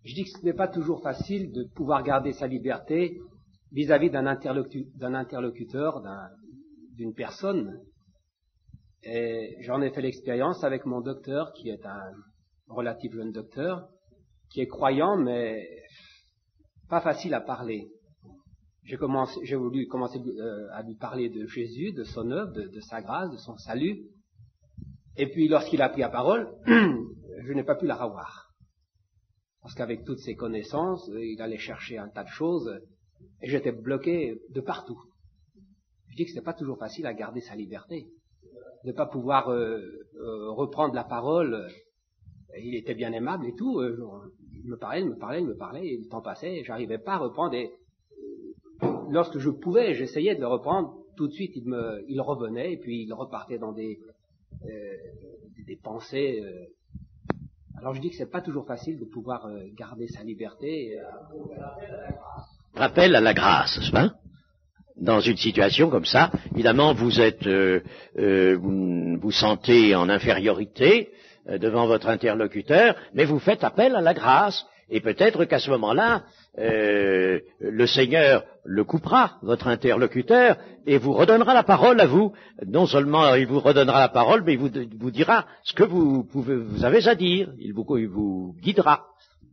S6: Je dis que ce n'est pas toujours facile de pouvoir garder sa liberté vis-à-vis d'un interlocuteur, d'une personne. Et j'en ai fait l'expérience avec mon docteur, qui est un relatif jeune docteur, qui est croyant, mais pas facile à parler. j'ai voulu commencer à lui parler de Jésus, de son œuvre, de sa grâce, de son salut. Et puis lorsqu'il a pris la parole, je n'ai pas pu la revoir. Parce qu'avec toutes ses connaissances, il allait chercher un tas de choses, et j'étais bloqué de partout. Je dis que c'était pas toujours facile à garder sa liberté, de ne pas pouvoir reprendre la parole. Il était bien aimable et tout, il me parlait, et le temps passait, et j'arrivais pas à reprendre, et lorsque je pouvais, j'essayais de le reprendre, tout de suite il revenait, et puis il repartait dans des pensées. Alors je dis que c'est pas toujours facile de pouvoir garder sa liberté.
S1: Rappel à la grâce, n'est-ce pas? Dans une situation comme ça, évidemment, vous êtes, vous sentez en infériorité devant votre interlocuteur, mais vous faites appel à la grâce, et peut-être qu'à ce moment-là, le Seigneur le coupera, votre interlocuteur, et vous redonnera la parole à vous. Non seulement il vous redonnera la parole, mais il vous dira ce que vous avez à dire. Il vous guidera.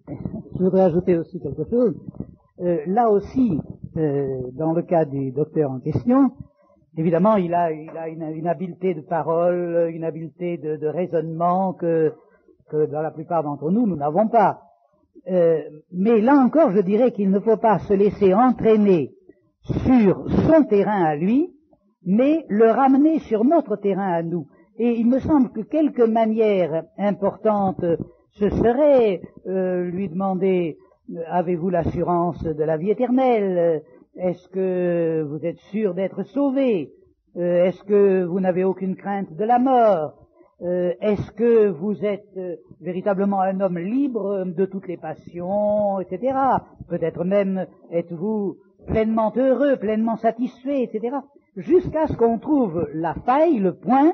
S3: Je voudrais ajouter aussi quelque chose. Là aussi, dans le cas du docteur en question, évidemment, il a une habileté de parole, une habileté de raisonnement que dans la plupart d'entre nous n'avons pas. Mais là encore, je dirais qu'il ne faut pas se laisser entraîner sur son terrain à lui, mais le ramener sur notre terrain à nous. Et il me semble que quelques manières importantes, ce serait lui demander: avez-vous l'assurance de la vie éternelle? Est-ce que vous êtes sûr d'être sauvé? Est-ce que vous n'avez aucune crainte de la mort? Est-ce que vous êtes véritablement un homme libre de toutes les passions, etc. Peut-être même êtes-vous pleinement heureux, pleinement satisfait, etc. Jusqu'à ce qu'on trouve la faille, le point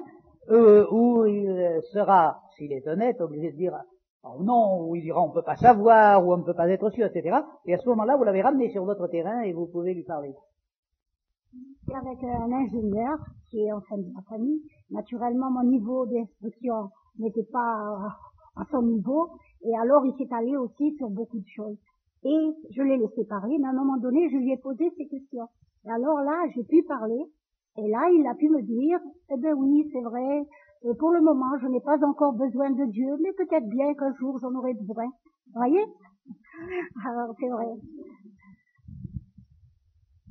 S3: où il sera, s'il est honnête, obligé de dire oh non, ou il dira on ne peut pas savoir, ou on ne peut pas être sûr, etc. Et à ce moment-là, vous l'avez ramené sur votre terrain et vous pouvez lui parler.
S5: Avec un ingénieur qui est en fin de ma famille, naturellement mon niveau d'instruction n'était pas à son niveau, et alors il s'est allé aussi sur beaucoup de choses. Et je l'ai laissé parler, mais à un moment donné, je lui ai posé ces questions. Et alors là, j'ai pu parler, et là, il a pu me dire, eh ben oui, c'est vrai, pour le moment, je n'ai pas encore besoin de Dieu, mais peut-être bien qu'un jour, j'en aurai besoin. Vous voyez? Alors, c'est vrai.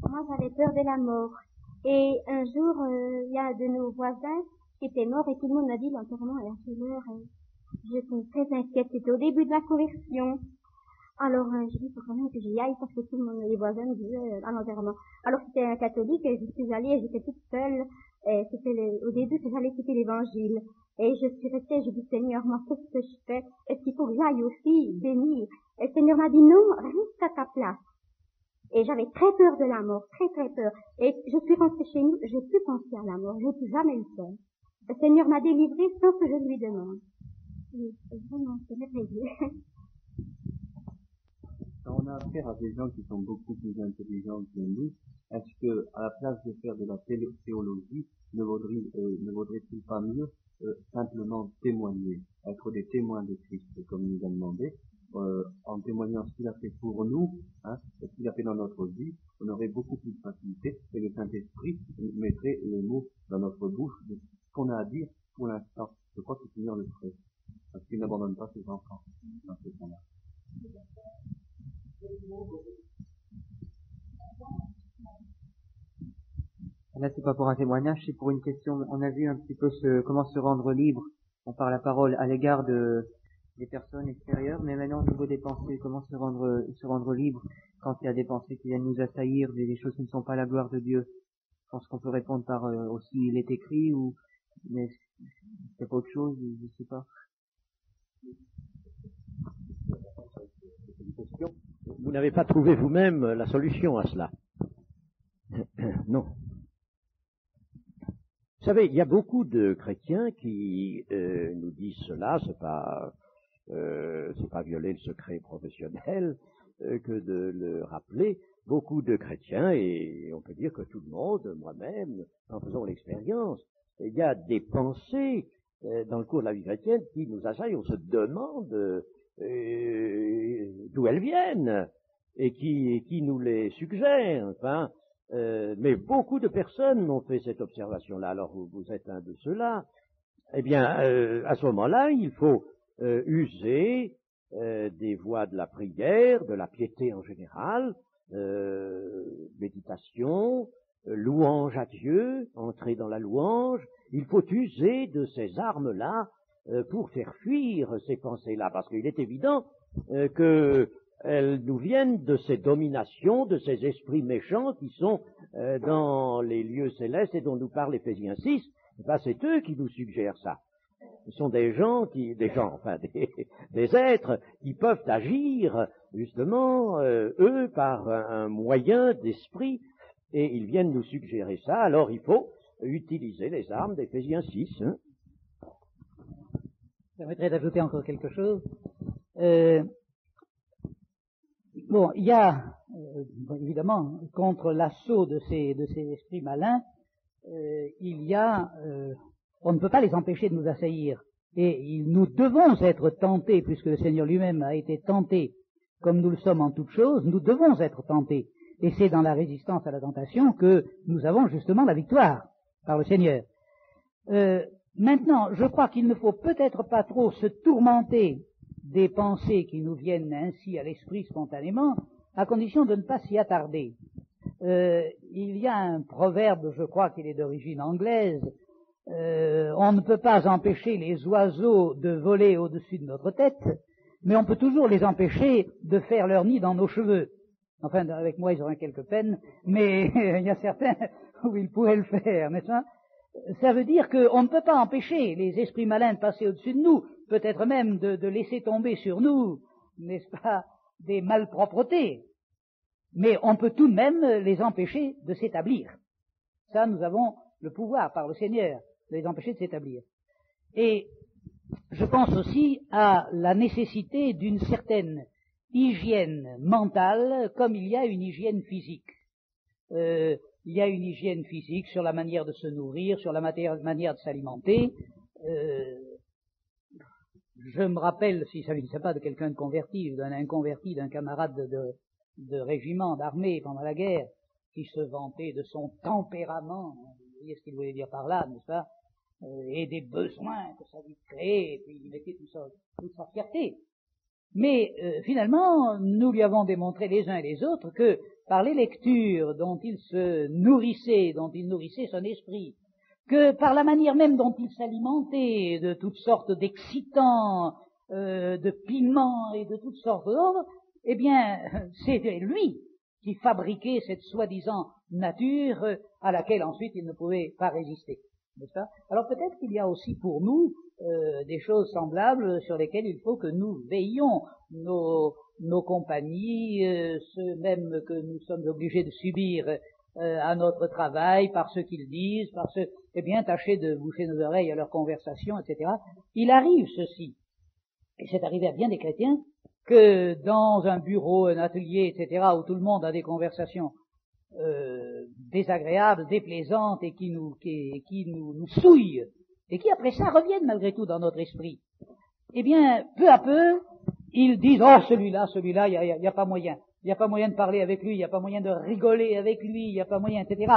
S7: Moi, j'avais peur de la mort. Et un jour, il y a de nos voisins qui étaient morts et tout le monde m'a dit l'enterrement est à quelle heure. J'étais très inquiète. C'était au début de la conversion. Alors, j'ai dit, faut quand même que j'y aille parce que tout le monde, les voisins me disaient à l'enterrement. Alors, c'était un catholique et je suis allée et j'étais toute seule. Et c'était au début que j'allais écouter l'évangile. Et je suis restée, j'ai dit, Seigneur, moi, qu'est-ce que je fais? Est-ce qu'il faut que j'aille aussi bénir? Et le Seigneur m'a dit, non, reste à ta place. Et j'avais très peur de la mort, très très peur. Et je suis rentrée chez nous, j'ai plus pensé à la mort, je n'ai plus jamais le faire. Le Seigneur m'a délivrée sans que je lui demande. Oui, vraiment, c'est merveilleux.
S8: Quand on a affaire à des gens qui sont beaucoup plus intelligents que nous, est-ce que, à la place de faire de la théologie, ne vaudrait-il pas mieux simplement témoigner, être des témoins de Christ, comme il nous a demandé, en témoignant ce qu'il a fait pour nous, ce qu'il a fait dans notre vie, on aurait beaucoup plus de facilité et le Saint-Esprit mettrait les mots dans notre bouche de ce qu'on a à dire pour l'instant. Je crois que le Seigneur le ferait, parce qu'il n'abandonne pas ses enfants dans ce temps-là.
S4: Là, c'est pas pour un témoignage, c'est pour une question. On a vu un petit peu comment se rendre libre. On parle la parole à l'égard des personnes extérieures, mais maintenant au niveau des pensées, comment se rendre libre quand il y a des pensées qui viennent nous assaillir, des choses qui ne sont pas la gloire de Dieu. Je pense qu'on peut répondre par aussi il est écrit, ou mais c'est pas autre chose, je sais pas.
S1: Vous n'avez pas trouvé vous-même la solution à cela. Non. Vous savez, il y a beaucoup de chrétiens qui nous disent cela, c'est pas violer le secret professionnel que de le rappeler. Beaucoup de chrétiens, et on peut dire que tout le monde, moi-même, en faisant l'expérience, il y a des pensées dans le cours de la vie chrétienne qui nous assaillent, on se demande d'où elles viennent. et qui nous les suggère. Enfin, mais beaucoup de personnes ont fait cette observation-là. Alors vous êtes un de ceux-là. Eh bien, à ce moment-là, il faut user des voies de la prière, de la piété en général, méditation, louange à Dieu, entrer dans la louange. Il faut user de ces armes-là pour faire fuir ces pensées-là, parce qu'il est évident qu'elles nous viennent de ces dominations, de ces esprits méchants qui sont dans les lieux célestes et dont nous parle Éphésiens 6. Ben, c'est eux qui nous suggèrent ça. Ce sont des êtres qui peuvent agir, justement, eux, par un moyen d'esprit, et ils viennent nous suggérer ça. Alors il faut utiliser les armes d'Éphésiens 6. Hein.
S3: Ça permettrait d'ajouter encore quelque chose. Bon, il y a, évidemment, contre l'assaut de ces esprits malins, il y a, on ne peut pas les empêcher de nous assaillir. Et nous devons être tentés, puisque le Seigneur lui-même a été tenté, comme nous le sommes en toutes choses, nous devons être tentés. Et c'est dans la résistance à la tentation que nous avons justement la victoire par le Seigneur. Maintenant, je crois qu'il ne faut peut-être pas trop se tourmenter des pensées qui nous viennent ainsi à l'esprit spontanément, à condition de ne pas s'y attarder. Il y a un proverbe, je crois qu'il est d'origine anglaise, on ne peut pas empêcher les oiseaux de voler au-dessus de notre tête, mais on peut toujours les empêcher de faire leur nid dans nos cheveux. Enfin, avec moi, ils auraient quelques peines, mais il y a certains où ils pourraient le faire, n'est-ce pas? Ça veut dire qu'on ne peut pas empêcher les esprits malins de passer au-dessus de nous, peut-être même de laisser tomber sur nous, n'est-ce pas, des malpropretés. Mais on peut tout de même les empêcher de s'établir. Ça, nous avons le pouvoir par le Seigneur de les empêcher de s'établir. Et je pense aussi à la nécessité d'une certaine hygiène mentale, comme il y a une hygiène physique. Il y a une hygiène physique sur la manière de se nourrir, sur la manière de s'alimenter. Je me rappelle, s'il ne s'agissait pas de quelqu'un de converti, d'un inconverti, d'un camarade de régiment, d'armée pendant la guerre, qui se vantait de son tempérament, vous voyez ce qu'il voulait dire par là, n'est-ce pas, et des besoins que ça lui créait, et puis il mettait toute sa fierté. Mais finalement, nous lui avons démontré les uns et les autres que par les lectures dont il se nourrissait, dont il nourrissait son esprit, que par la manière même dont il s'alimentait de toutes sortes d'excitants, de piments et de toutes sortes d'autres, eh bien, c'était lui qui fabriquait cette soi-disant nature à laquelle ensuite il ne pouvait pas résister. N'est-ce pas? Alors peut-être qu'il y a aussi pour nous des choses semblables sur lesquelles il faut que nous veillions nos compagnies, ceux même que nous sommes obligés de subir à notre travail, par ce qu'ils disent, eh bien, tâcher de boucher nos oreilles à leur conversation, etc. Il arrive ceci, et c'est arrivé à bien des chrétiens, que dans un bureau, un atelier, etc., où tout le monde a des conversations désagréables, déplaisantes, et qui nous souillent, et qui après ça reviennent malgré tout dans notre esprit, eh bien, peu à peu, ils disent, oh, celui-là, il n'y a pas moyen. Il n'y a pas moyen de parler avec lui, il n'y a pas moyen de rigoler avec lui, il n'y a pas moyen, etc.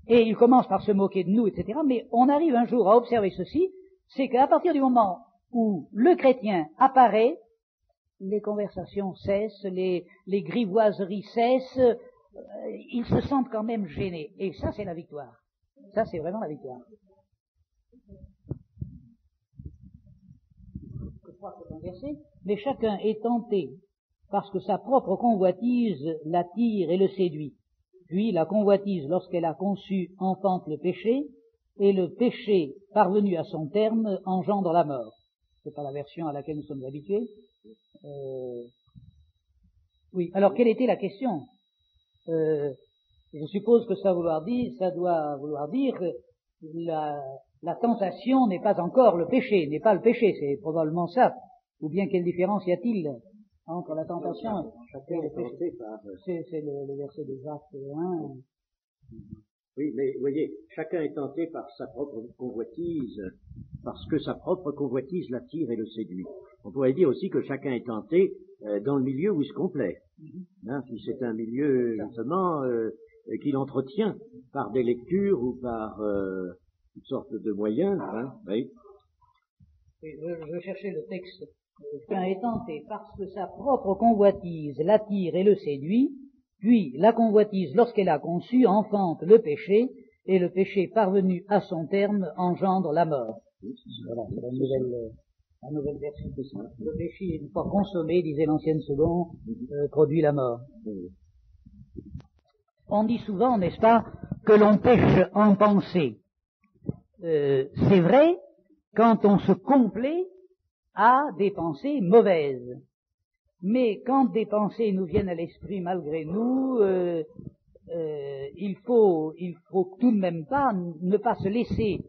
S3: Et ils commencent par se moquer de nous, etc. Mais on arrive un jour à observer ceci, c'est qu'à partir du moment où le chrétien apparaît, les conversations cessent, les grivoiseries cessent, ils se sentent quand même gênés. Et ça, c'est la victoire. Ça, c'est vraiment la victoire. Je crois que c'est un verset, mais chacun est tenté parce que sa propre convoitise l'attire et le séduit. Puis la convoitise, lorsqu'elle a conçu, enfante le péché, et le péché, parvenu à son terme, engendre la mort. C'est pas la version à laquelle nous sommes habitués. Oui. Alors, quelle était la question? Je suppose que ça doit vouloir dire que la tentation n'est pas encore le péché, n'est pas le péché, c'est probablement ça. Ou bien quelle différence y a-t-il entre la tentation et le péché? C'est le verset de Jacques 1.
S1: Oui, mais vous voyez, chacun est tenté par sa propre convoitise, parce que sa propre convoitise l'attire et le séduit. On pourrait dire aussi que chacun est tenté dans le milieu où il se complaît. Hein, si c'est un milieu, justement, qu'il entretient par des lectures ou par toutes sortes de moyens. Hein, oui.
S3: Je cherchais le texte. Chacun est tenté parce que sa propre convoitise l'attire et le séduit, puis la convoitise, lorsqu'elle a conçu, enfante le péché, et le péché parvenu à son terme engendre la mort. Voilà, c'est la nouvelle version. Le péché, une fois consommé, disait l'ancienne seconde, produit la mort. On dit souvent, n'est-ce pas, que l'on pêche en pensée. C'est vrai quand on se complaît à des pensées mauvaises. Mais quand des pensées nous viennent à l'esprit malgré nous, il faut tout de même pas ne pas se laisser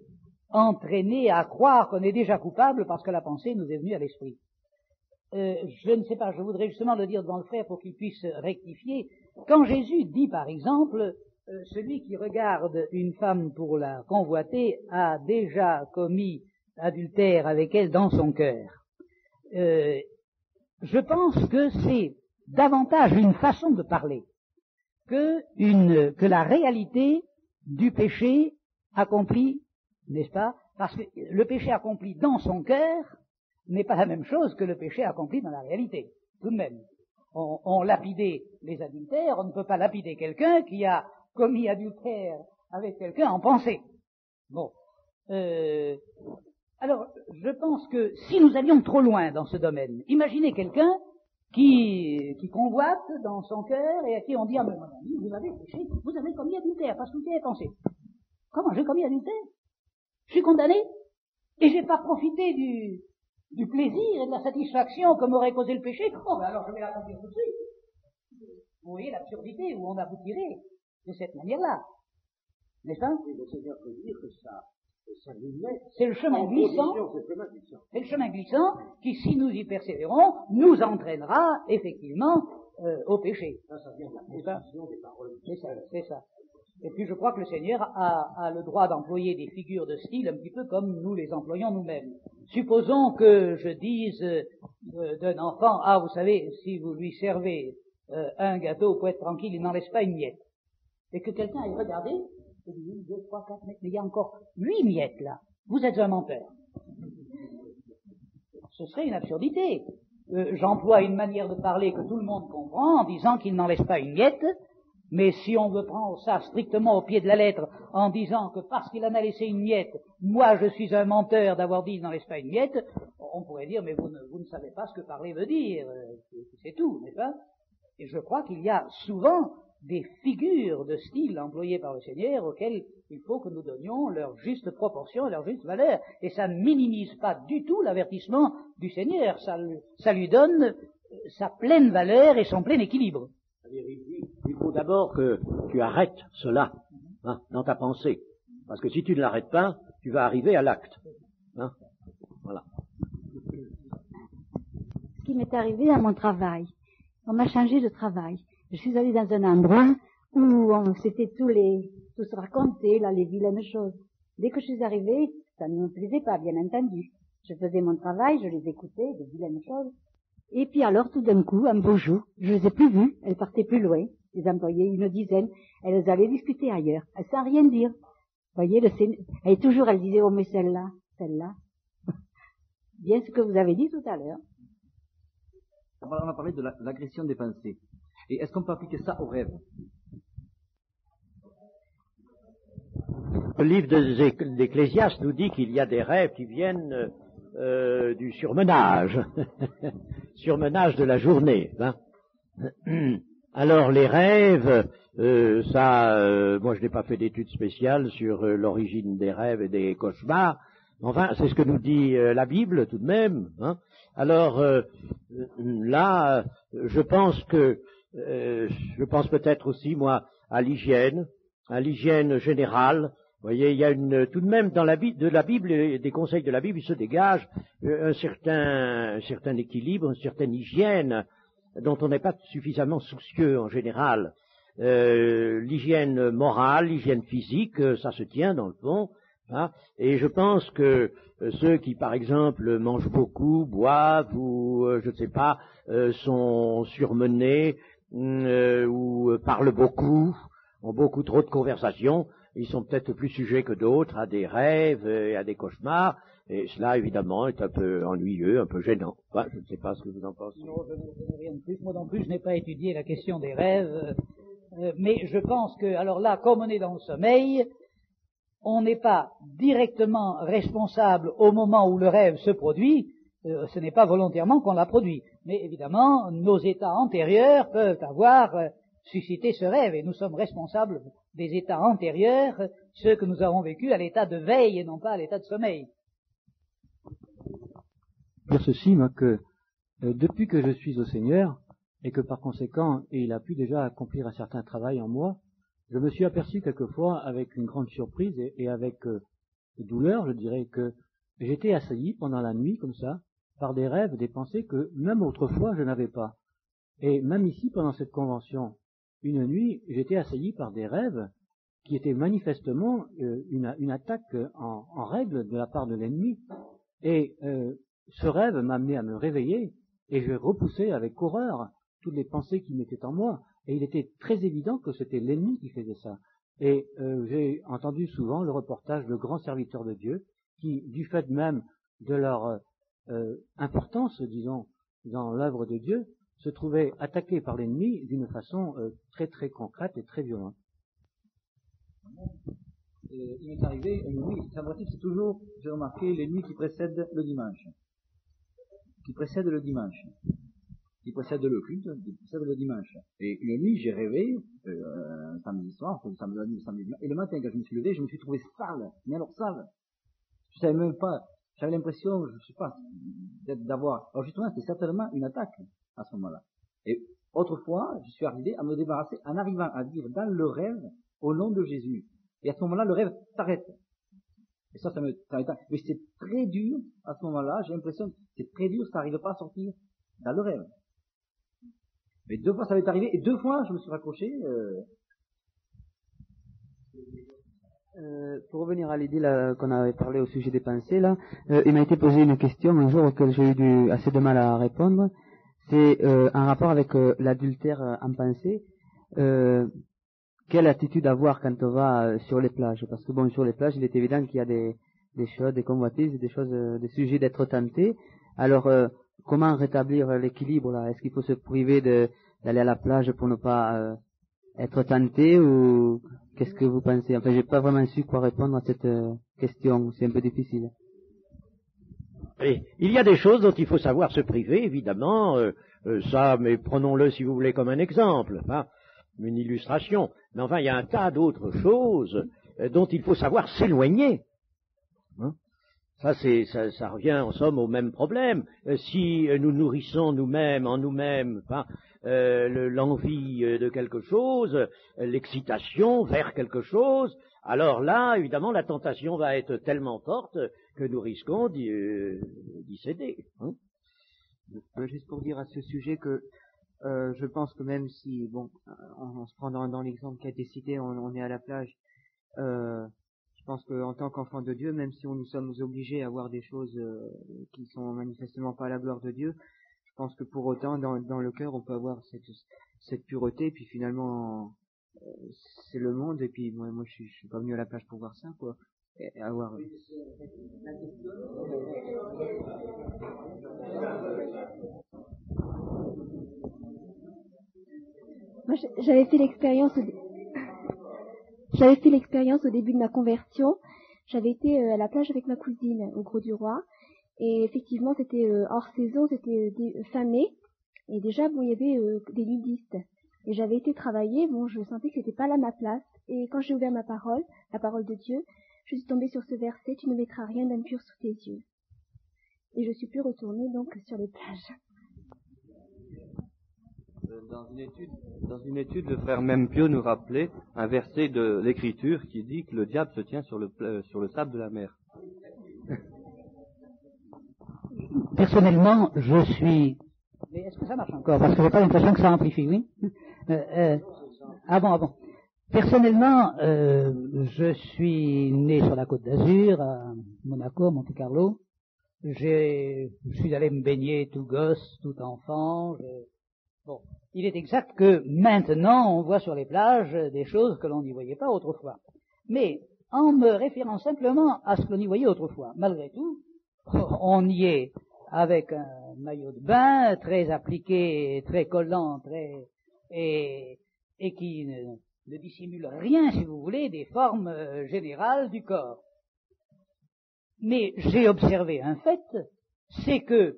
S3: entraîner à croire qu'on est déjà coupable parce que la pensée nous est venue à l'esprit. Je ne sais pas, je voudrais justement le dire devant le frère pour qu'il puisse rectifier. Quand Jésus dit par exemple, celui qui regarde une femme pour la convoiter a déjà commis adultère avec elle dans son cœur. Je pense que c'est davantage une façon de parler que la réalité du péché accompli, n'est-ce pas? Parce que le péché accompli dans son cœur n'est pas la même chose que le péché accompli dans la réalité. Tout de même, on lapidait les adultères, on ne peut pas lapider quelqu'un qui a commis adultère avec quelqu'un en pensée. Bon. Alors, je pense que si nous allions trop loin dans ce domaine, imaginez quelqu'un qui convoite dans son cœur et à qui on dit, ah mais mon ami, vous avez péché, vous avez commis adultère parce que vous y avez pensé. Comment j'ai commis adultère? Je suis condamné et j'ai pas profité du plaisir et de la satisfaction que m'aurait causé le péché. Oh, ben alors je vais l'accomplir tout de suite. Vous voyez l'absurdité où on aboutirait de cette manière-là. N'est-ce pas?
S1: Le Seigneur peut dire que ça nous met.
S3: C'est le chemin glissant. C'est le chemin glissant qui, si nous y persévérons, nous entraînera effectivement au péché.
S1: Ça vient de la précision des paroles.
S3: C'est ça. Et puis je crois que le Seigneur a le droit d'employer des figures de style un petit peu comme nous les employons nous-mêmes. Supposons que je dise d'un enfant, ah vous savez, si vous lui servez un gâteau pour être tranquille, il n'en laisse pas une miette. Et que quelqu'un ait regardé, et dit 1, 2, 3, 4, mais il y a encore 8 miettes là. Vous êtes un menteur. Ce serait une absurdité. J'emploie une manière de parler que tout le monde comprend en disant qu'il n'en laisse pas une miette. Mais si on veut prendre ça strictement au pied de la lettre en disant que parce qu'il en a laissé une miette, moi je suis un menteur d'avoir dit il n'en laisse pas une miette, on pourrait dire mais vous ne savez pas ce que parler veut dire, c'est tout, n'est-ce pas? Et je crois qu'il y a souvent des figures de style employées par le Seigneur auxquelles il faut que nous donnions leur juste proportion et leur juste valeur. Et ça ne minimise pas du tout l'avertissement du Seigneur, ça lui donne sa pleine valeur et son plein équilibre.
S1: Il faut d'abord que tu arrêtes cela dans ta pensée. Parce que si tu ne l'arrêtes pas, tu vas arriver à l'acte. Hein, voilà.
S5: Ce qui m'est arrivé à mon travail, on m'a changé de travail. Je suis allée dans un endroit où c'était tout se racontait, là, les vilaines choses. Dès que je suis arrivée, ça ne me plaisait pas, bien entendu. Je faisais mon travail, je les écoutais, des vilaines choses. Et puis alors, tout d'un coup, un beau jour, je les ai plus vues, elles partaient plus loin, les employés, une dizaine, elles allaient discuter ailleurs, elles sans rien dire. Vous voyez, elle disait, oh mais celle-là, bien ce que vous avez dit tout à l'heure.
S8: On a parlé de l'agression des pensées. Et est-ce qu'on peut appliquer ça au rêve?
S1: Le livre d'Ecclésiaste nous dit qu'il y a des rêves qui viennent du surmenage, surmenage de la journée. Hein. Alors les rêves, moi je n'ai pas fait d'études spéciales sur l'origine des rêves et des cauchemars. Enfin, c'est ce que nous dit la Bible tout de même. Hein. Alors là, je pense peut-être aussi moi à l'hygiène générale. Vous voyez, il y a tout de même dans la Bible, des conseils de la Bible, il se dégage un certain équilibre, une certaine hygiène dont on n'est pas suffisamment soucieux en général. l'hygiène morale, l'hygiène physique, ça se tient dans le fond. Hein, et je pense que ceux qui, par exemple, mangent beaucoup, boivent ou, je ne sais pas, sont surmenés ou parlent beaucoup, ont beaucoup trop de conversations, ils sont peut-être plus sujets que d'autres à des rêves et à des cauchemars, et cela, évidemment, est un peu ennuyeux, un peu gênant. Enfin, je ne sais pas ce que vous en pensez.
S3: Non, je n'ai rien de plus. Moi non plus, je n'ai pas étudié la question des rêves, mais je pense que, alors là, comme on est dans le sommeil, on n'est pas directement responsable au moment où le rêve se produit, ce n'est pas volontairement qu'on l'a produit. Mais évidemment, nos états antérieurs peuvent avoir suscité ce rêve, et nous sommes responsables des états antérieurs, ceux que nous avons vécus à l'état de veille et non pas à l'état de sommeil.
S2: Dire ceci, moi, que depuis que je suis au Seigneur, et que par conséquent, il a pu déjà accomplir un certain travail en moi, je me suis aperçu quelquefois, avec une grande surprise et avec douleur, je dirais, que j'étais assailli pendant la nuit, comme ça, par des rêves, des pensées que même autrefois je n'avais pas. Et même ici, pendant cette convention, une nuit, j'étais assailli par des rêves qui étaient manifestement une attaque en règle de la part de l'ennemi. Et ce rêve m'a amené à me réveiller, et je repoussais avec horreur toutes les pensées qui m'étaient en moi. Et il était très évident que c'était l'ennemi qui faisait ça. Et j'ai entendu souvent le reportage de grands serviteurs de Dieu qui, du fait même de leur importance, disons, dans l'œuvre de Dieu, se trouvaient attaqués par l'ennemi d'une façon très très concrète et très violente.
S9: Il m'est arrivé une nuit, c'est toujours, j'ai remarqué, les nuits qui précèdent le dimanche. Qui précèdent le dimanche. Qui précède le culte, qui précède le dimanche. Et une nuit, j'ai rêvé, samedi soir, samedi, et le matin, quand je me suis levé, je me suis trouvé sale, mais alors sale. Je savais même pas, j'avais l'impression, je sais pas, d'avoir, alors justement, c'était certainement une attaque, à ce moment-là. Et autrefois, je suis arrivé à me débarrasser, en arrivant à dire dans le rêve, au nom de Jésus. Et à ce moment-là, le rêve s'arrête. Et ça m'étonne. Mais c'est très dur, à ce moment-là, j'ai l'impression que c'est très dur, ça n'arrive pas à sortir dans le rêve. Mais 2 fois ça m'est arrivé, et 2 fois je me suis raccroché.
S4: Pour revenir à l'idée qu'on avait parlé au sujet des pensées, là, il m'a été posé une question un jour auquel j'ai eu assez de mal à répondre. C'est en rapport avec l'adultère en pensée. Quelle attitude avoir quand on va sur les plages? Parce que bon, sur les plages, il est évident qu'il y a des choses, des convoitises, des choses, des sujets d'être tentés. Alors, comment rétablir l'équilibre là? Est-ce qu'il faut se priver d'aller à la plage pour ne pas être tenté, ou qu'est-ce que vous pensez? Enfin, j'ai pas vraiment su quoi répondre à cette question. C'est un peu difficile.
S1: Et il y a des choses dont il faut savoir se priver, évidemment. Ça, mais prenons-le si vous voulez comme un exemple, hein, une illustration. Mais enfin, il y a un tas d'autres choses dont il faut savoir s'éloigner. Hein. Ça revient en somme au même problème. Si nous nourrissons nous-mêmes, en nous-mêmes, l'envie de quelque chose, l'excitation vers quelque chose, alors là, évidemment, la tentation va être tellement forte que nous risquons d'y céder. Hein.
S4: Juste pour dire à ce sujet que je pense que même si, bon, on se prend dans l'exemple qui a été cité, on est à la plage, je pense qu'en tant qu'enfant de Dieu, même si nous sommes obligés à voir des choses qui sont manifestement pas à la gloire de Dieu, je pense que pour autant, dans le cœur, on peut avoir cette pureté, et puis finalement, c'est le monde, et puis moi je suis pas venu à la plage pour voir ça, quoi. Et avoir...
S7: Moi, j'avais fait l'expérience au début de ma conversion. J'avais été à la plage avec ma cousine au Gros du Roi, et effectivement c'était hors saison, c'était fin mai, et déjà bon, il y avait des nudistes, et j'avais été travailler, bon, je sentais que c'était pas là ma place, et quand j'ai ouvert ma parole, la parole de Dieu, je suis tombée sur ce verset: tu ne mettras rien d'impur sous tes yeux, et je suis plus retournée donc sur les plages.
S8: Dans une étude, le frère Mempio nous rappelait un verset de l'Écriture qui dit que le diable se tient sur le sable de la mer.
S3: Personnellement, je suis... Mais est-ce que ça marche encore? Parce que j'ai pas l'impression que ça amplifie, oui. Bon. Personnellement, je suis né sur la Côte d'Azur, à Monaco, Monte Carlo. Je suis allé me baigner tout gosse, tout enfant. Bon, il est exact que maintenant, on voit sur les plages des choses que l'on n'y voyait pas autrefois. Mais en me référant simplement à ce que l'on y voyait autrefois, malgré tout, on y est avec un maillot de bain très appliqué, très collant, et qui ne dissimule rien, si vous voulez, des formes générales du corps. Mais j'ai observé un fait, c'est que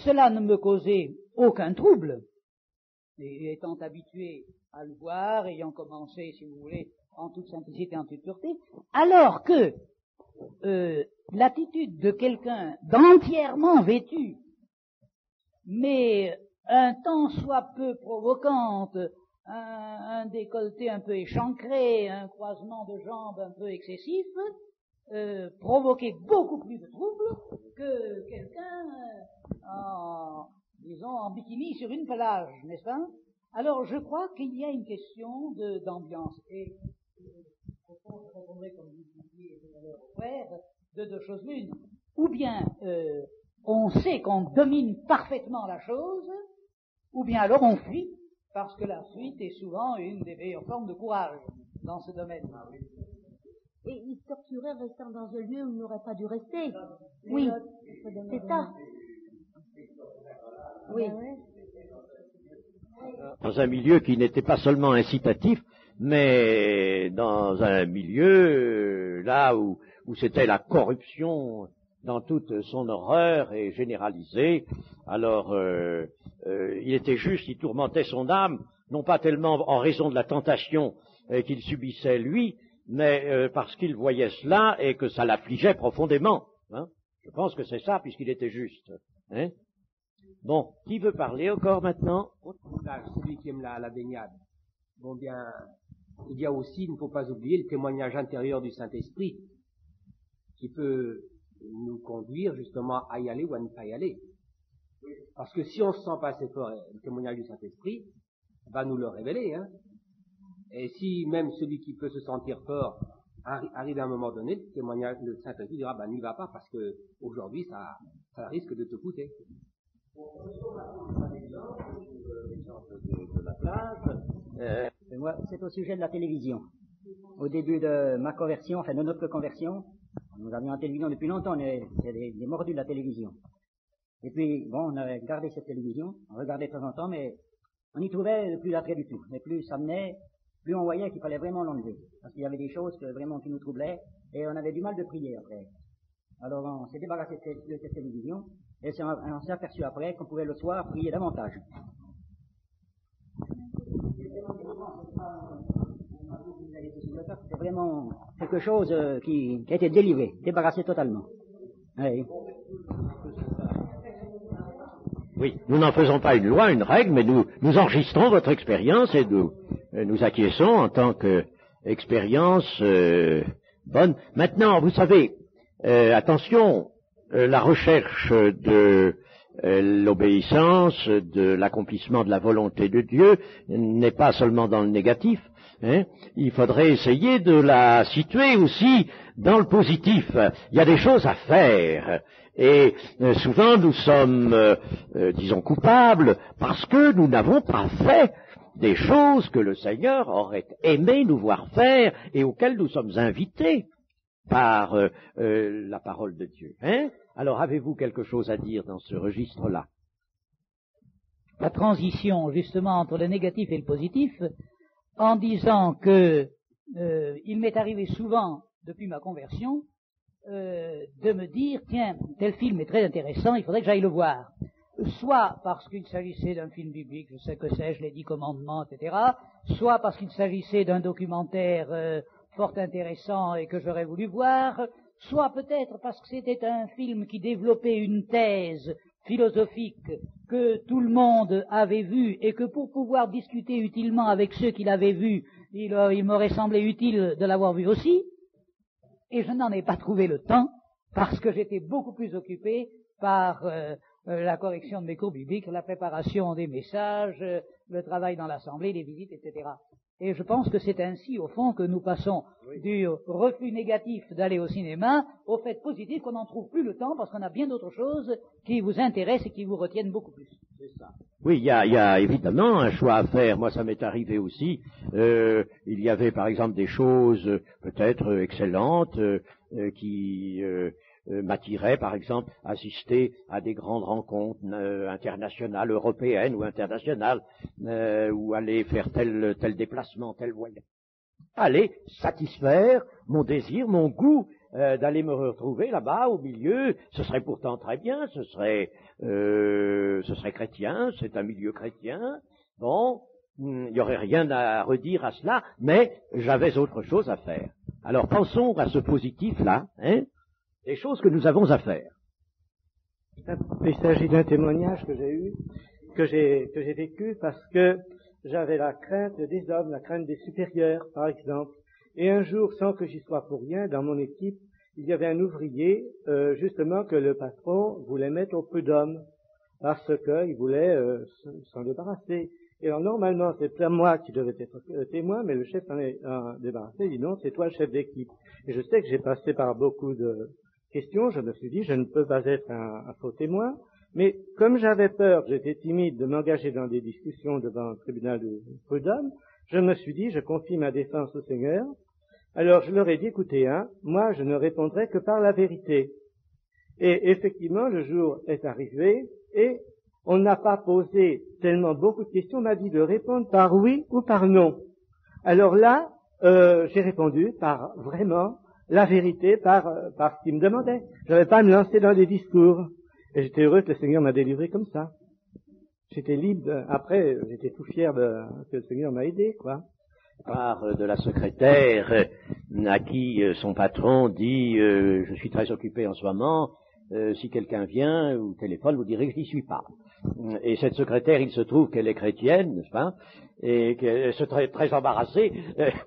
S3: cela ne me causait aucun trouble, et étant habitué à le voir, ayant commencé, si vous voulez, en toute simplicité, en toute pureté, alors que l'attitude de quelqu'un d'entièrement vêtu, mais un tant soit peu provocante, un décolleté un peu échancré, un croisement de jambes un peu excessif, provoquait beaucoup plus de troubles que quelqu'un en bikini sur une plage, n'est-ce pas? Alors je crois qu'il y a une question d'ambiance. Et je répondrai comme vous disiez tout à l'heure au frère, de deux choses l'une. Ou bien on sait qu'on domine parfaitement la chose, ou bien alors on fuit, parce que la fuite est souvent une des meilleures formes de courage dans ce domaine.
S10: Et il torturait restant dans un lieu où il n'aurait pas dû rester. Oui, c'est ça. Oui.
S1: Dans un milieu qui n'était pas seulement incitatif, mais dans un milieu là où c'était la corruption dans toute son horreur et généralisée. Alors il était juste, il tourmentait son âme, non pas tellement en raison de la tentation qu'il subissait lui, mais parce qu'il voyait cela et que ça l'affligeait profondément. Hein. Je pense que c'est ça, puisqu'il était juste. Hein. Bon, qui veut parler encore maintenant?
S6: Celui qui aime la baignade. Bon bien, il y a aussi, il ne faut pas oublier, le témoignage intérieur du Saint-Esprit, qui peut nous conduire justement à y aller ou à ne pas y aller. Parce que si on se sent pas assez fort, le témoignage du Saint-Esprit va nous le révéler. Hein. Et si même celui qui peut se sentir fort arrive à un moment donné, le témoignage, le Saint-Esprit dira, n'y va pas parce que aujourd'hui ça risque de te coûter.
S11: Moi, c'est au sujet de la télévision. Au début de ma conversion, enfin de notre conversion, nous avions la télévision depuis longtemps, on est des mordus de la télévision. Et puis, bon, on avait gardé cette télévision, on regardait de temps en temps, mais on n'y trouvait plus l'attrait du tout. Et plus ça menait, plus on voyait qu'il fallait vraiment l'enlever. Parce qu'il y avait des choses vraiment qui nous troublaient, et on avait du mal de prier après. Alors on s'est débarrassé de cette télévision, et on s'est aperçu après qu'on pouvait le soir prier davantage. C'est vraiment quelque chose qui a été délivré, débarrassé totalement. Oui.
S1: Oui, nous n'en faisons pas une loi, une règle, mais nous enregistrons votre expérience et nous acquiesçons en tant qu'expérience bonne. Maintenant, vous savez, attention, la recherche de l'obéissance, de l'accomplissement de la volonté de Dieu n'est pas seulement dans le négatif. Hein. Il faudrait essayer de la situer aussi dans le positif. Il y a des choses à faire. Et souvent nous sommes, disons, coupables parce que nous n'avons pas fait des choses que le Seigneur aurait aimé nous voir faire et auxquelles nous sommes invités par la parole de Dieu. Hein. Alors, avez-vous quelque chose à dire dans ce registre-là?
S3: La transition, justement, entre le négatif et le positif, en disant que il m'est arrivé souvent, depuis ma conversion, de me dire, tiens, tel film est très intéressant, il faudrait que j'aille le voir. Soit parce qu'il s'agissait d'un film biblique, je sais que sais-je, les 10 commandements, etc., soit parce qu'il s'agissait d'un documentaire fort intéressant et que j'aurais voulu voir, soit peut-être parce que c'était un film qui développait une thèse philosophique que tout le monde avait vue et que pour pouvoir discuter utilement avec ceux qui l'avaient vu, il m'aurait semblé utile de l'avoir vu aussi, et je n'en ai pas trouvé le temps parce que j'étais beaucoup plus occupé par la correction de mes cours bibliques, la préparation des messages, le travail dans l'assemblée, les visites, etc. Et je pense que c'est ainsi, au fond, que nous passons du refus négatif d'aller au cinéma au fait positif qu'on n'en trouve plus le temps parce qu'on a bien d'autres choses qui vous intéressent et qui vous retiennent beaucoup plus.
S1: C'est ça. Oui, il y a évidemment un choix à faire. Moi, ça m'est arrivé aussi. Il y avait, par exemple, des choses peut-être excellentes qui m'attiraient, par exemple, assister à des grandes rencontres internationales, européennes ou internationales, ou aller faire tel déplacement, tel voyage. Aller satisfaire mon désir, mon goût d'aller me retrouver là-bas au milieu. Ce serait pourtant très bien, ce serait chrétien, c'est un milieu chrétien. Bon, il n'y aurait rien à redire à cela, mais j'avais autre chose à faire. Alors pensons à ce positif-là, hein, des choses que nous avons à faire.
S12: Il s'agit d'un témoignage que j'ai eu, que j'ai vécu parce que j'avais la crainte des hommes, la crainte des supérieurs, par exemple. Et un jour, sans que j'y sois pour rien, dans mon équipe, il y avait un ouvrier, justement, que le patron voulait mettre au prud'homme, parce qu'il voulait s'en débarrasser. Et alors, normalement, c'est pas moi qui devais être témoin, mais le chef s'en est débarrassé. Il dit non, c'est toi le chef d'équipe. Et je sais que j'ai passé par beaucoup de questions. Je me suis dit, je ne peux pas être un faux témoin. Mais comme j'avais peur, j'étais timide de m'engager dans des discussions devant un tribunal de prud'homme, je me suis dit, je confie ma défense au Seigneur. Alors je leur ai dit, écoutez, moi je ne répondrai que par la vérité. Et effectivement, le jour est arrivé et on n'a pas posé tellement beaucoup de questions, on m'a dit de répondre par oui ou par non. Alors là, j'ai répondu par vraiment la vérité, par ce qu'il me demandait. Je n'avais pas à me lancer dans des discours. Et j'étais heureux que le Seigneur m'a délivré comme ça. J'étais libre. Après, j'étais tout fier que le Seigneur m'a aidé, quoi.
S1: Part de la secrétaire à qui son patron dit je suis très occupé en ce moment, si quelqu'un vient ou téléphone, vous direz que je n'y suis pas. Et cette secrétaire, il se trouve qu'elle est chrétienne, n'est-ce pas, et qu'elle se trouve très embarrassée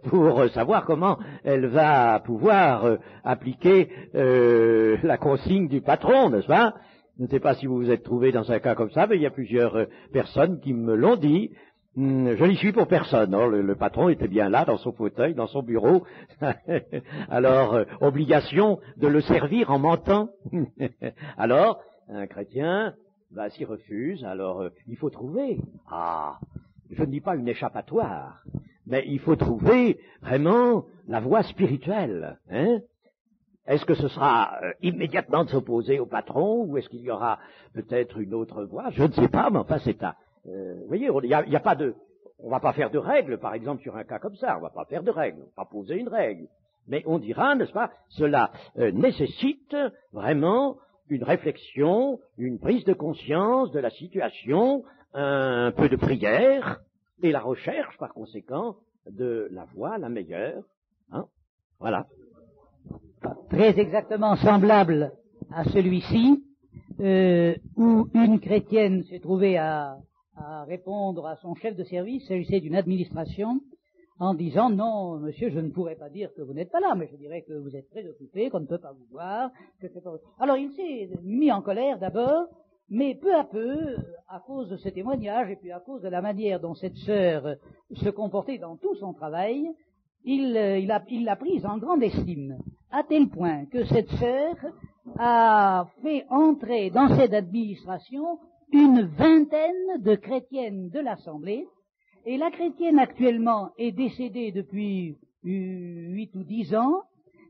S1: pour savoir comment elle va pouvoir appliquer la consigne du patron, n'est-ce pas. Je ne sais pas si vous vous êtes trouvé dans un cas comme ça, mais il y a plusieurs personnes qui me l'ont dit. Je n'y suis pour personne. Non, le patron était bien là, dans son fauteuil, dans son bureau. Alors, obligation de le servir en mentant. Alors, un chrétien s'y refuse. Alors, il faut trouver. Je ne dis pas une échappatoire, mais il faut trouver vraiment la voie spirituelle. Hein. Est-ce que ce sera immédiatement de s'opposer au patron, ou est-ce qu'il y aura peut-être une autre voie? Je ne sais pas, mais enfin c'est un... vous voyez, il y a pas de... On va pas faire de règles, par exemple, sur un cas comme ça. On va pas faire de règles, on va pas poser une règle. Mais on dira, n'est-ce pas, cela nécessite vraiment une réflexion, une prise de conscience de la situation, un peu de prière, et la recherche, par conséquent, de la voie la meilleure. Hein. Voilà.
S3: Très exactement semblable à celui-ci, où une chrétienne s'est trouvée à répondre à son chef de service, s'agissait d'une administration, en disant non, monsieur, je ne pourrais pas dire que vous n'êtes pas là, mais je dirais que vous êtes très occupé, qu'on ne peut pas vous voir, que c'est pas... Alors il s'est mis en colère d'abord, mais peu à peu, à cause de ce témoignage et puis à cause de la manière dont cette sœur se comportait dans tout son travail, il l'a prise en grande estime, à tel point que cette sœur a fait entrer dans cette administration une vingtaine de chrétiennes de l'Assemblée, et la chrétienne actuellement est décédée depuis 8 ou 10 ans,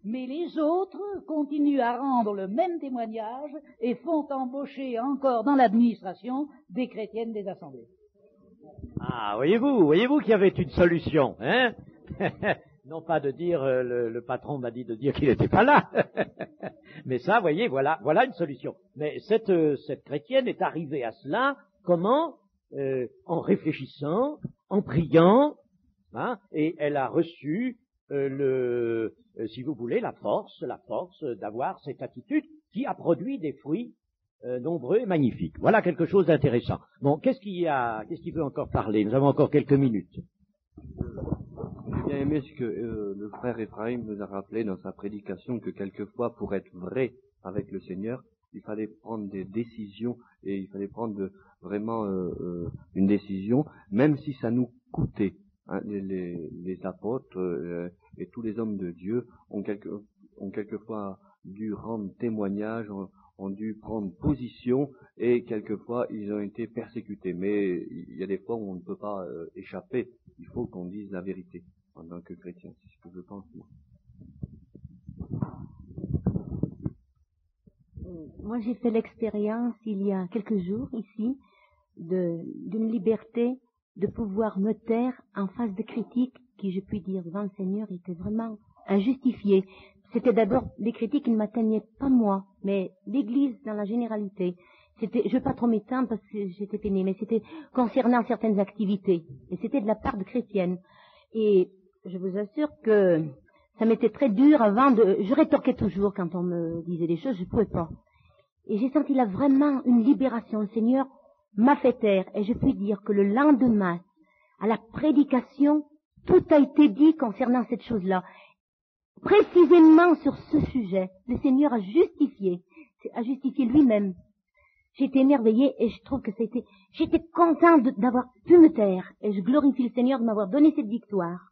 S3: mais les autres continuent à rendre le même témoignage et font embaucher encore dans l'administration des chrétiennes des assemblées.
S1: Voyez-vous qu'il y avait une solution, hein. Non pas de dire, le patron m'a dit de dire qu'il n'était pas là, mais ça, voyez, voilà une solution. Mais cette chrétienne est arrivée à cela, comment? En réfléchissant, en priant, hein, et elle a reçu si vous voulez, la force d'avoir cette attitude qui a produit des fruits nombreux et magnifiques. Voilà quelque chose d'intéressant. Bon, qu'est-ce qui veut encore parler? Nous avons encore quelques minutes.
S8: J'ai bien aimé ce que le frère Ephraim nous a rappelé dans sa prédication, que quelquefois, pour être vrai avec le Seigneur, il fallait prendre des décisions et il fallait prendre vraiment une décision, même si ça nous coûtait. Hein, les apôtres et tous les hommes de Dieu ont quelquefois dû rendre témoignage, ont dû prendre position et quelquefois ils ont été persécutés. Mais il y a des fois où on ne peut pas échapper. Il faut qu'on dise la vérité en tant que chrétien, c'est ce que je pense moi.
S10: Moi, j'ai fait l'expérience il y a quelques jours ici d'une liberté de pouvoir me taire en face de critiques qui, je puis dire devant le Seigneur, étaient vraiment injustifiées. C'était d'abord des critiques qui ne m'atteignaient pas moi, mais l'Église dans la généralité. Je ne veux pas trop m'étendre parce que j'étais peinée, mais c'était concernant certaines activités. Et c'était de la part de chrétiennes. Et je vous assure que ça m'était très dur avant je rétorquais toujours quand on me disait des choses, je ne pouvais pas. Et j'ai senti là vraiment une libération. Le Seigneur m'a fait taire. Et je puis dire que le lendemain, à la prédication, tout a été dit concernant cette chose-là. Précisément sur ce sujet, le Seigneur a justifié lui-même. J'ai été émerveillée et je trouve que j'étais contente d'avoir pu me taire. Et je glorifie le Seigneur de m'avoir donné cette victoire.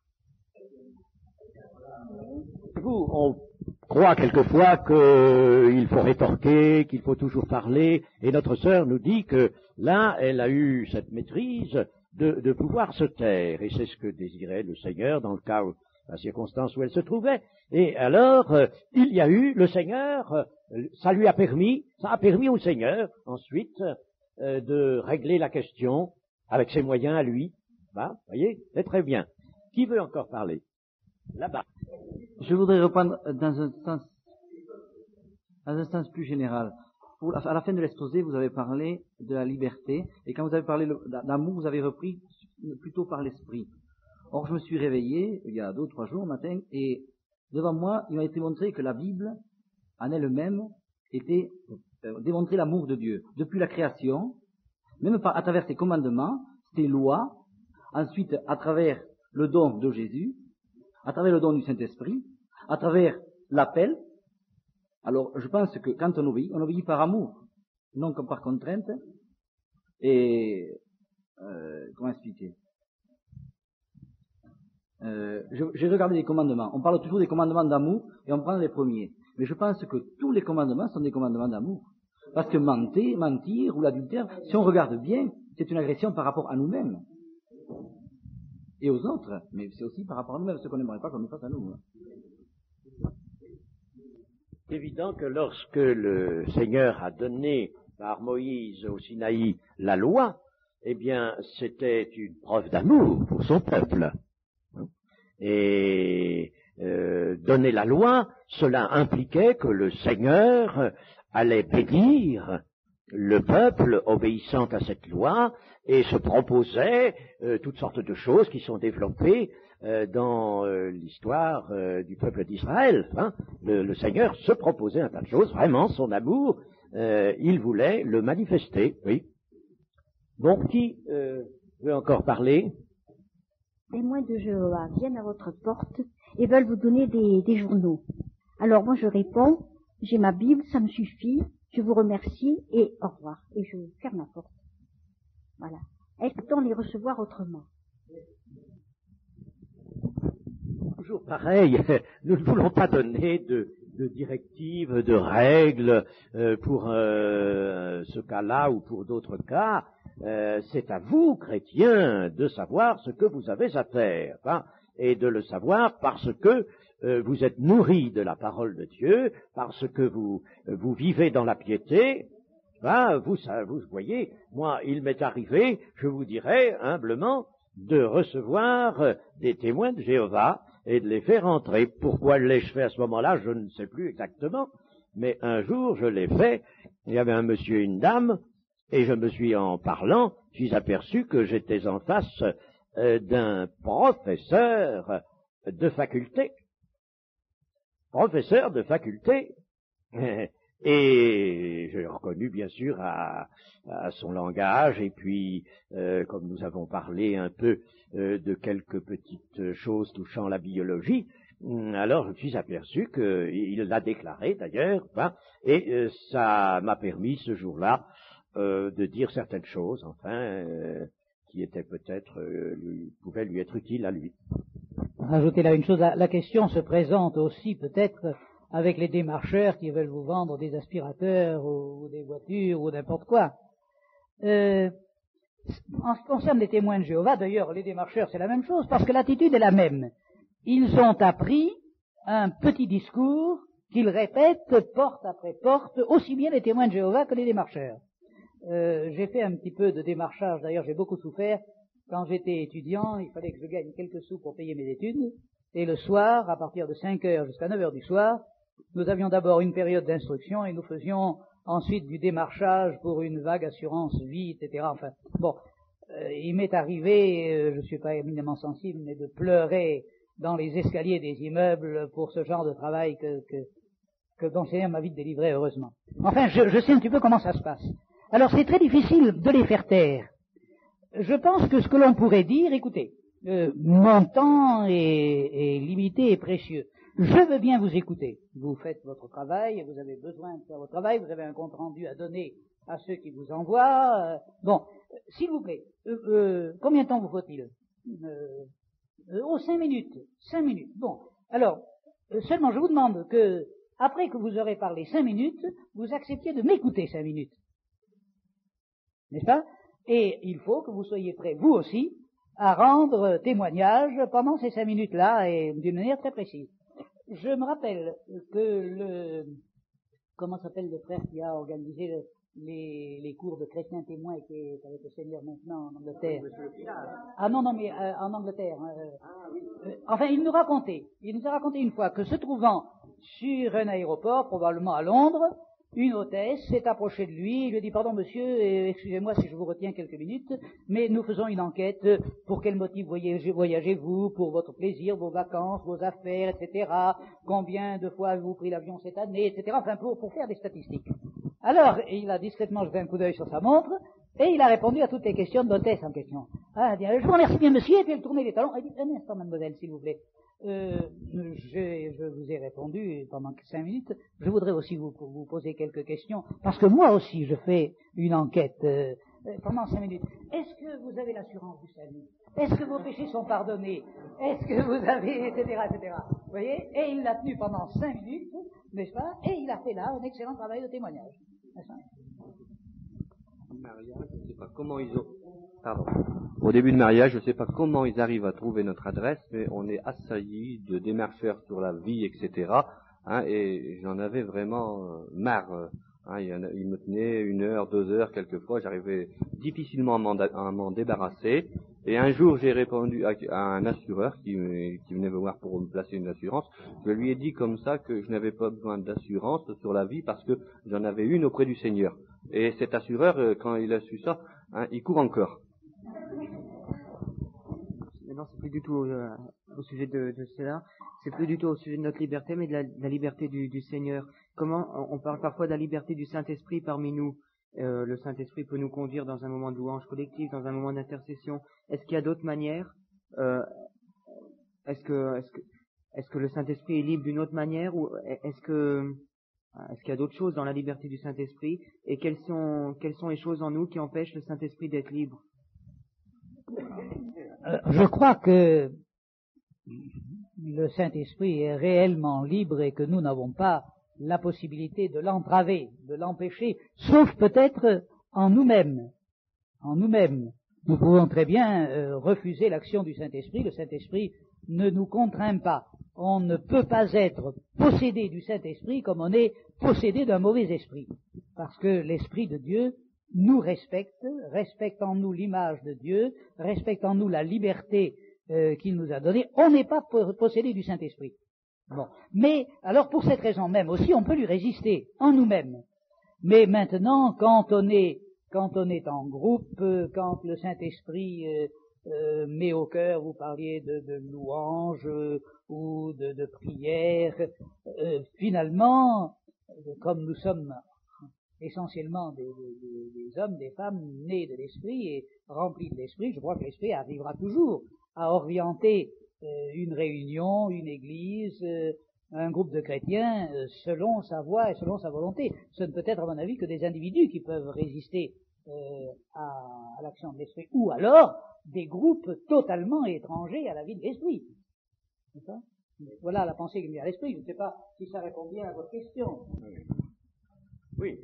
S1: On croit quelquefois qu'il faut rétorquer, qu'il faut toujours parler, et notre sœur nous dit que là, elle a eu cette maîtrise de pouvoir se taire, et c'est ce que désirait le Seigneur dans le cas, la circonstance où elle se trouvait. Et alors, il y a eu le Seigneur, ça a permis au Seigneur ensuite de régler la question avec ses moyens à lui. Bah, voyez, c'est très bien. Qui veut encore parler? Là-bas.
S9: Je voudrais reprendre dans un sens plus général. À la fin de l'exposé, vous avez parlé de la liberté, et quand vous avez parlé d'amour, vous avez repris plutôt par l'esprit. Or, je me suis réveillé, il y a 2 ou 3 jours au matin, et devant moi, il m'a été montré que la Bible, en elle-même, démontrait l'amour de Dieu. Depuis la création, même à travers ses commandements, ses lois, ensuite à travers le don de Jésus, à travers le don du Saint-Esprit, à travers l'appel. Alors, je pense que quand on obéit par amour, non comme par contrainte. Et comment expliquer? J'ai regardé les commandements. On parle toujours des commandements d'amour et on prend les premiers. Mais je pense que tous les commandements sont des commandements d'amour. Parce que mentir ou l'adultère, si on regarde bien, c'est une agression par rapport à nous-mêmes. Et aux autres, mais c'est aussi par rapport à nous-mêmes, ce qu'on n'aimerait pas qu'on nous fasse à nous.
S1: C'est évident que lorsque le Seigneur a donné par Moïse au Sinaï la loi, eh bien, c'était une preuve d'amour pour son peuple. Et donner la loi, cela impliquait que le Seigneur allait bénir le peuple obéissant à cette loi et se proposait toutes sortes de choses qui sont développées dans l'histoire du peuple d'Israël. Hein. Le Seigneur se proposait un tas de choses, vraiment son amour, il voulait le manifester. Oui. Bon, qui veut encore parler?
S10: Témoins de Jéhovah viennent à votre porte et veulent vous donner des journaux. Alors moi je réponds, j'ai ma Bible, ça me suffit, je vous remercie et au revoir. Et je ferme la porte. Voilà. Est-ce qu'on les recevoir autrement?
S1: Toujours pareil, nous ne voulons pas donner de directives, de règles pour ce cas-là ou pour d'autres cas. C'est à vous, chrétiens, de savoir ce que vous avez à faire, hein, et de le savoir parce que vous êtes nourris de la parole de Dieu, parce que vous vivez dans la piété. Hein, vous voyez, moi, il m'est arrivé, je vous dirais humblement, de recevoir des témoins de Jéhovah et de les faire entrer. Pourquoi l'ai-je fait à ce moment-là, je ne sais plus exactement, mais un jour, je l'ai fait, il y avait un monsieur et une dame, et je me suis, en parlant, je suis aperçu que j'étais en face d'un professeur de faculté. Professeur de faculté. Et j'ai reconnu bien sûr à son langage, et puis comme nous avons parlé un peu de quelques petites choses touchant la biologie, Alors je me suis aperçu qu'il l'a déclaré d'ailleurs, et ça m'a permis ce jour-là de dire certaines choses, qui étaient peut-être, pouvaient lui être utiles à lui.
S3: Rajouter là une chose, la question se présente aussi peut-être avec les démarcheurs qui veulent vous vendre des aspirateurs ou des voitures ou n'importe quoi. En ce qui concerne les témoins de Jéhovah, d'ailleurs, les démarcheurs, c'est la même chose, parce que l'attitude est la même. Ils ont appris un petit discours qu'ils répètent porte après porte, aussi bien les témoins de Jéhovah que les démarcheurs. J'ai fait un petit peu de démarchage, d'ailleurs j'ai beaucoup souffert. Quand j'étais étudiant, il fallait que je gagne quelques sous pour payer mes études, et le soir, à partir de 5 heures jusqu'à 9 heures du soir, nous avions d'abord une période d'instruction et nous faisions ensuite du démarchage pour une vague assurance vie, etc. Il m'est arrivé, je ne suis pas éminemment sensible, mais de pleurer dans les escaliers des immeubles pour ce genre de travail dont le Seigneur m'a vite délivré, heureusement. Je sais un petit peu comment ça se passe. Alors c'est très difficile de les faire taire. Je pense que ce que l'on pourrait dire, écoutez, mon temps est limité et précieux. Je veux bien vous écouter. Vous faites votre travail, vous avez besoin de faire votre travail, vous avez un compte rendu à donner à ceux qui vous envoient. S'il vous plaît, combien de temps vous faut-il 5 minutes. 5 minutes. Bon, alors, seulement je vous demande que, après que vous aurez parlé 5 minutes, vous acceptiez de m'écouter 5 minutes. N'est-ce pas? Et il faut que vous soyez prêts, vous aussi, à rendre témoignage pendant ces 5 minutes-là et d'une manière très précise. Je me rappelle que comment s'appelle le frère qui a organisé les cours de chrétiens témoins qui est avec le Seigneur maintenant en Angleterre. En Angleterre. Il nous a raconté une fois que se trouvant sur un aéroport, probablement à Londres, une hôtesse s'est approchée de lui, il lui dit, pardon monsieur, excusez-moi si je vous retiens quelques minutes, mais nous faisons une enquête, pour quel motif voyagez-vous, pour votre plaisir, vos vacances, vos affaires, etc., combien de fois avez-vous pris l'avion cette année, etc., pour faire des statistiques. Alors, il a discrètement jeté un coup d'œil sur sa montre, et il a répondu à toutes les questions de l'hôtesse en question. Je vous remercie bien monsieur, et puis elle tournait les talons, elle dit, un instant mademoiselle, s'il vous plaît. Je vous ai répondu pendant 5 minutes. Je voudrais aussi vous poser quelques questions, parce que moi aussi je fais une enquête pendant 5 minutes. Est-ce que vous avez l'assurance du salut? Est-ce que vos péchés sont pardonnés? Est-ce que vous avez, etc., etc. Vous voyez? Et il l'a tenu pendant 5 minutes, n'est-ce pas? Et il a fait là un excellent travail de témoignage. N'est-ce pas?
S8: Mariage, je ne sais pas comment ils ont. Pardon. Au début de mariage, je ne sais pas comment ils arrivent à trouver notre adresse, mais on est assaillis de démarcheurs sur la vie, etc. Et j'en avais vraiment marre. Ils me tenaient 1 heure, 2 heures, quelquefois, j'arrivais difficilement à m'en débarrasser. Et un jour, j'ai répondu à un assureur qui venait me voir pour me placer une assurance. Je lui ai dit comme ça que je n'avais pas besoin d'assurance sur la vie parce que j'en avais une auprès du Seigneur. Et cet assureur, quand il a su ça, il court encore.
S4: Non, c'est plus du tout au sujet de cela. C'est plus du tout au sujet de notre liberté, mais de la liberté du Seigneur. Comment on parle parfois de la liberté du Saint-Esprit parmi nous. Le Saint-Esprit peut nous conduire dans un moment de louange collective, dans un moment d'intercession. Est-ce qu'il y a d'autres manières? Est-ce que le Saint-Esprit est libre d'une autre manière, ou est-ce qu'il y a d'autres choses dans la liberté du Saint-Esprit? Et quelles sont les choses en nous qui empêchent le Saint-Esprit d'être libre?
S3: Je crois que le Saint-Esprit est réellement libre et que nous n'avons pas la possibilité de l'entraver, de l'empêcher, sauf peut-être en nous-mêmes. En nous-mêmes. Nous pouvons très bien refuser l'action du Saint-Esprit. Le Saint-Esprit ne nous contraint pas. On ne peut pas être possédé du Saint-Esprit comme on est possédé d'un mauvais esprit. Parce que l'Esprit de Dieu nous respecte en nous l'image de Dieu, respecte en nous la liberté qu'il nous a donnée. On n'est pas possédé du Saint-Esprit. Bon. Mais, alors pour cette raison même aussi, on peut lui résister en nous-mêmes. Mais maintenant, quand on est en groupe, quand le Saint-Esprit met au cœur, vous parliez de louange ou de prière, finalement, comme nous sommes essentiellement des hommes, des femmes nés de l'Esprit et remplis de l'Esprit, je crois que l'Esprit arrivera toujours à orienter une réunion, une église, un groupe de chrétiens selon sa voie et selon sa volonté. Ce ne peut être, à mon avis, que des individus qui peuvent résister à l'action de l'esprit, ou alors des groupes totalement étrangers à la vie de l'esprit. Voilà la pensée qui me vient à l'esprit. Je ne sais pas si ça répond bien à votre question.
S1: Oui,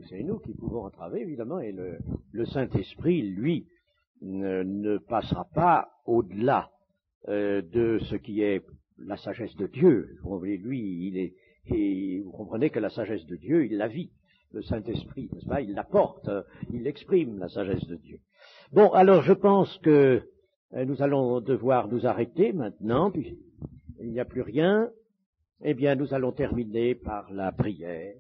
S1: c'est nous qui pouvons entraver, évidemment, et le Saint-Esprit, lui, ne passera pas au-delà de ce qui est la sagesse de Dieu. Lui, vous comprenez que la sagesse de Dieu, il la vit. Le Saint-Esprit, n'est-ce pas? Il l'apporte, il exprime la sagesse de Dieu. Bon, alors je pense que nous allons devoir nous arrêter maintenant, puis il n'y a plus rien. Eh bien, nous allons terminer par la prière.